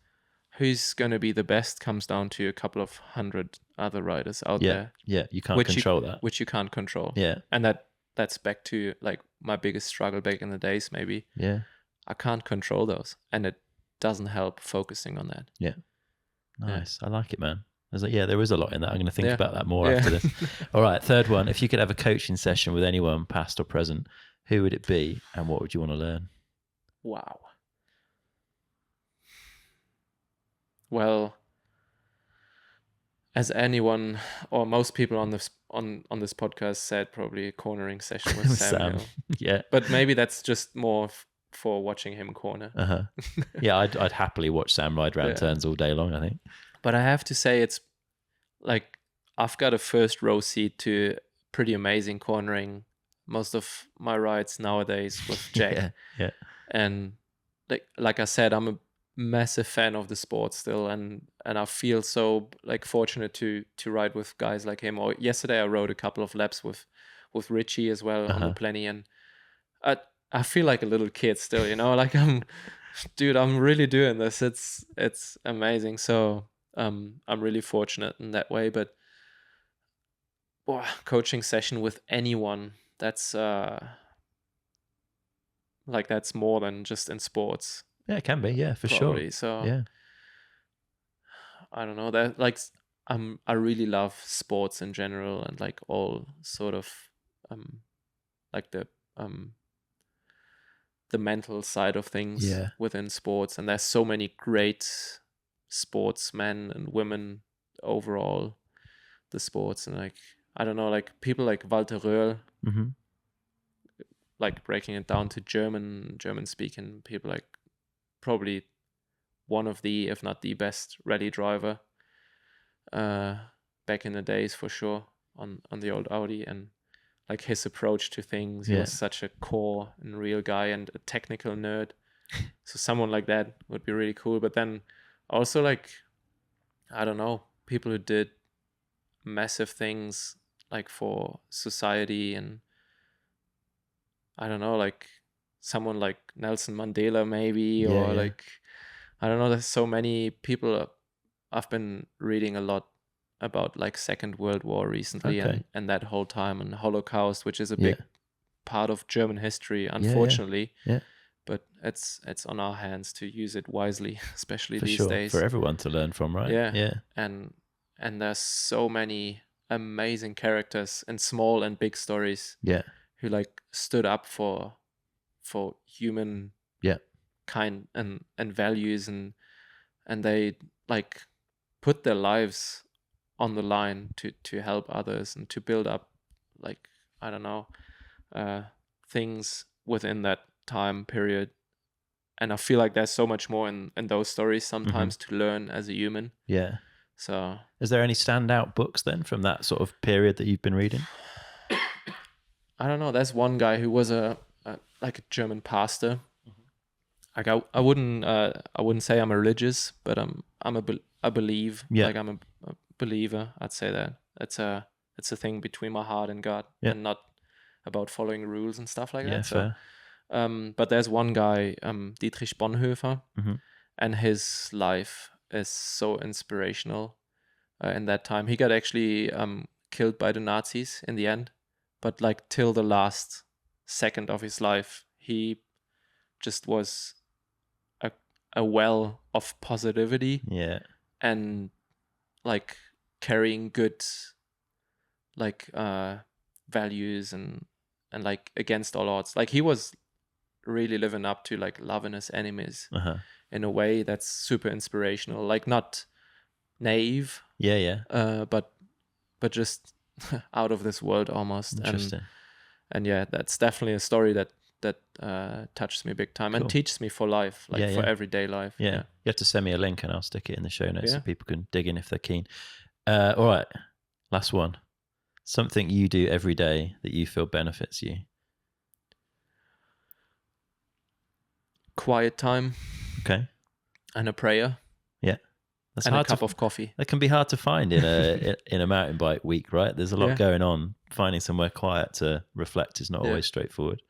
who's going to be the best comes down to a couple of hundred other riders out there. Yeah, you can't control that. Which you can't control. Yeah. And that's back to like my biggest struggle back in the days, maybe. Yeah. I can't control those. And it doesn't help focusing on that. Yeah. Nice. Yeah. I like it, man. I was like, there is a lot in that. I'm going to think about that more after this. All right, third one. If you could have a coaching session with anyone, past or present, who would it be and what would you want to learn? Wow. Well, as anyone or most people on this podcast said, probably a cornering session with Sam. Yeah. But maybe that's just more for watching him corner. Yeah, I'd happily watch Sam ride round turns all day long, I think. But I have to say, it's like I've got a first row seat to pretty amazing cornering most of my rides nowadays with Jack. Yeah. And like I said, I'm a massive fan of the sport still, and I feel so like fortunate to ride with guys like him. Or yesterday I rode a couple of laps with Richie as well on the Plenty, and I feel like a little kid still, like I'm really doing this. It's amazing. So I'm really fortunate in that way. But coaching session with anyone, that's that's more than just in sports. Yeah, it can be. Yeah, for sure. So yeah, I don't know, that like I really love sports in general, and like all sort of like the mental side of things within sports. And there's so many great sportsmen and women overall, the sports. And like, I don't know, like people like Walter Röhrl, like breaking it down to German speaking people, like probably one of the, if not the best rally driver back in the days, for sure, on the old Audi. And like his approach to things, he was such a core and real guy and a technical nerd. So someone like that would be really cool. But then also, like, I don't know, people who did massive things like for society, and I don't know, like someone like Nelson Mandela maybe, or like, I don't know, there's so many people. I've been reading a lot about like Second World War recently, and that whole time, and Holocaust, which is a big part of German history, unfortunately. But it's on our hands to use it wisely, especially these days. For everyone to learn from, right? Yeah. And there's so many amazing characters in small and big stories. Who like stood up for human kind and values, and they like put their lives on the line to help others and to build up, like, I don't know, things within that time period. And I feel like there's so much more in those stories sometimes to learn as a human. So is there any standout books then from that sort of period that you've been reading? I don't know. There's one guy who was a German pastor. Like I wouldn't say I'm a religious, but I believe. Like I'm a believer. I'd say that it's a thing between my heart and God, and not about following rules and stuff like that. So, but there's one guy, Dietrich Bonhoeffer, and his life is so inspirational. In that time, he got actually killed by the Nazis in the end, but like till the last second of his life, he just was a well of positivity, and like carrying good like values and like against all odds. Like he was really living up to like loving his enemies in a way that's super inspirational, like not naive, but just out of this world almost. Interesting. And that's definitely a story that touches me big time and teaches me for life, like for everyday life. You have to send me a link and I'll stick it in the show notes so people can dig in if they're keen. All right, last one. Something you do every day that you feel benefits you. Quiet time. Okay. And a prayer. That's and hard a cup of coffee. That can be hard to find in a mountain bike week, right? There's a lot going on. Finding somewhere quiet to reflect is not always straightforward.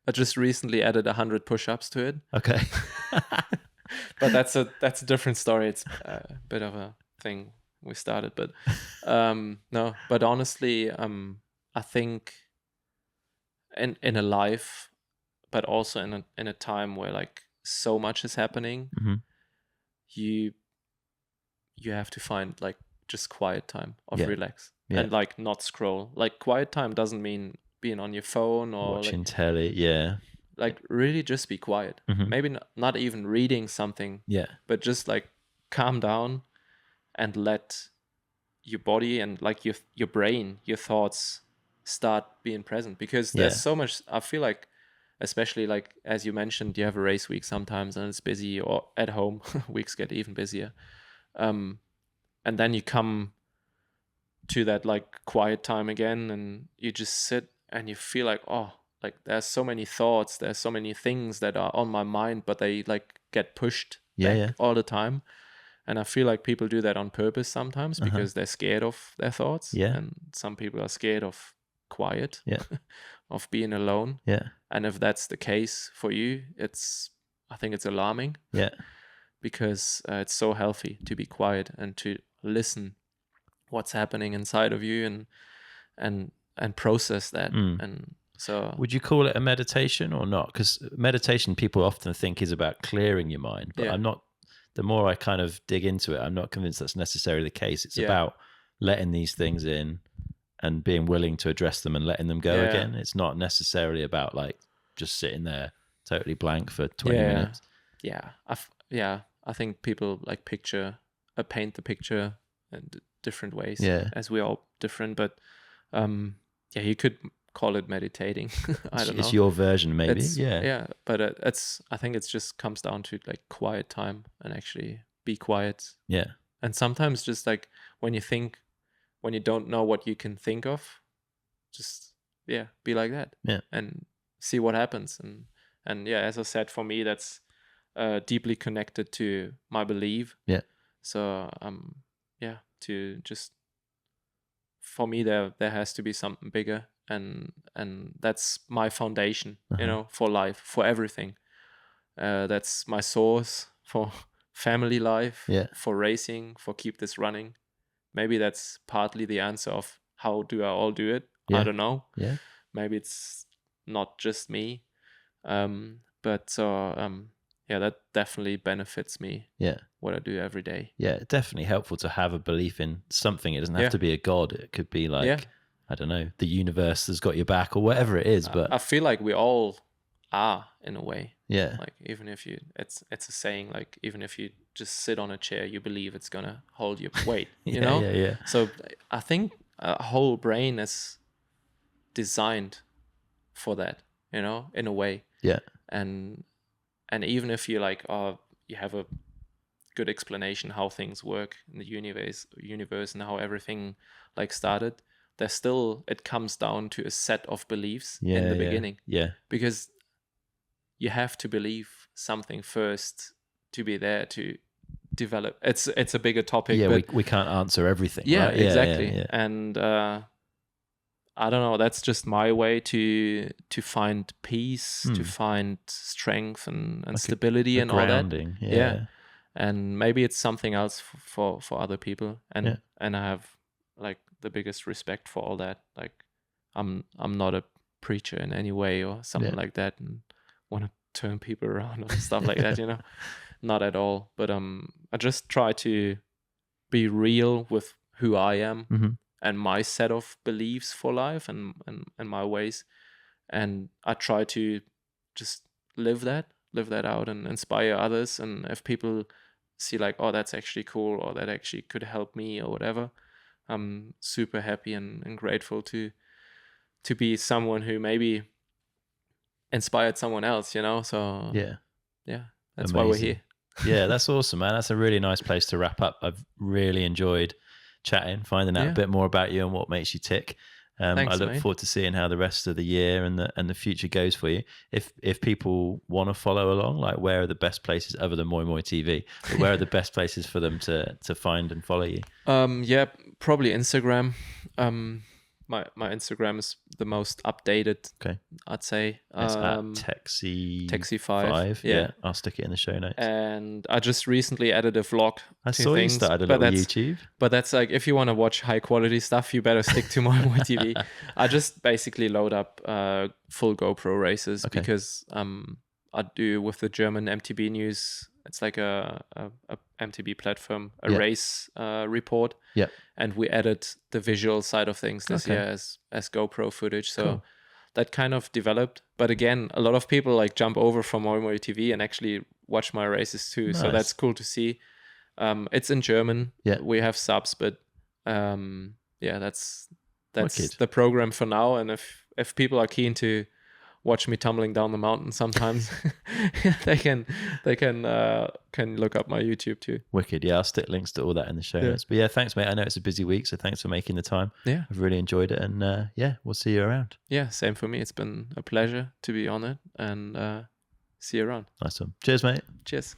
I just recently added 100 push-ups to it. Okay. But that's a different story. It's a bit of a thing we started, but no. But honestly, I think in a life, but also in a time where like so much is happening, you have to find like just quiet time of relax and like not scroll. Like quiet time doesn't mean being on your phone or watching like, telly. Like really just be quiet. Maybe not even reading something. But just like calm down and let your body and like your brain, your thoughts start being present, because there's so much. I feel like, especially like as you mentioned, you have a race week sometimes and it's busy, or at home weeks get even busier. And then you come to that like quiet time again and you just sit and you feel like, oh, like there's so many thoughts, there's so many things that are on my mind, but they like get pushed back all the time. And I feel like people do that on purpose sometimes because they're scared of their thoughts. And some people are scared of quiet, of being alone. And if that's the case for you, I think it's alarming. Because it's so healthy to be quiet and to listen what's happening inside of you and process that. And so, would you call it a meditation or not? Because meditation, people often think, is about clearing your mind, but I'm not. The more I kind of dig into it, I'm not convinced that's necessarily the case. It's about letting these things in and being willing to address them and letting them go again. It's not necessarily about like just sitting there totally blank for 20 minutes. I think people like paint the picture in different ways. As we're all different, but you could call it meditating. I don't know. It's your version, maybe. But I think it's just comes down to like quiet time and actually be quiet. And sometimes just like when you don't know what you can think of, just be like that. And see what happens. And as I said, for me that's deeply connected to my belief. So to just, for me there has to be something bigger, and that's my foundation, for life, for everything. That's my source for family life, for racing, for keep this running. Maybe that's partly the answer of how do I all do it. I don't know. Maybe it's not just me. That definitely benefits me. What I do every day. Definitely helpful to have a belief in something. It doesn't have to be a god. It could be like, I don't know, the universe has got your back or whatever it is. But I feel like we all are in a way. Yeah. Like even if you, it's a saying, like even if you just sit on a chair, you believe it's gonna hold your weight. You know. Yeah. So I think a whole brain is designed for that. You know, in a way. Yeah. And even if you like, you have a good explanation how things work in the universe and how everything like started, there's still, it comes down to a set of beliefs in the beginning. Yeah. Because you have to believe something first to be there to develop. It's a bigger topic. Yeah, but we can't answer everything. Yeah, right? exactly. Yeah. And I don't know, that's just my way to find peace, to find strength and like stability and grounding. All that. Yeah. And maybe it's something else for other people. And I have like the biggest respect for all that. Like I'm not a preacher in any way or something like that and want to turn people around or stuff like that, you know. Not at all. But I just try to be real with who I am. And my set of beliefs for life and my ways. And I try to just live that out and inspire others. And if people see like, oh, that's actually cool, or that actually could help me or whatever, I'm super happy and grateful to be someone who maybe inspired someone else, you know? So yeah, that's amazing. why we're here. Yeah, that's awesome, man. That's a really nice place to wrap up. I've really enjoyed chatting, finding out a bit more about you and what makes you tick. Thanks, I look mate. forward to seeing how the rest of the year and the future goes for you. If people want to follow along, like where are the best places other than MoiMoiTV? But where are the best places for them to find and follow you? Probably Instagram. my Instagram is the most updated. Okay. I'd say. It's at Texi 5. Yeah, I'll stick it in the show notes. And I just recently added a vlog. I saw you started a little YouTube. But that's like, if you want to watch high quality stuff, you better stick to MoiMoiTV. I just basically load up full GoPro races because I do with the German MTB news. It's like a MTB platform, race report. Yeah. And we added the visual side of things this year as GoPro footage. So that kind of developed. But again, a lot of people like jump over from MoiMoiTV and actually watch my races too. Nice. So that's cool to see. It's in German. Yeah. We have subs, but that's the program for now. And if people are keen to watch me tumbling down the mountain sometimes, they can look up my YouTube too. Wicked. Yeah, I'll stick links to all that in the show notes. But yeah, thanks, mate. I know it's a busy week, so thanks for making the time. Yeah, I've really enjoyed it, and we'll see you around. Yeah, same for me. It's been a pleasure to be on it, and see you around. Nice one. Cheers, mate. Cheers.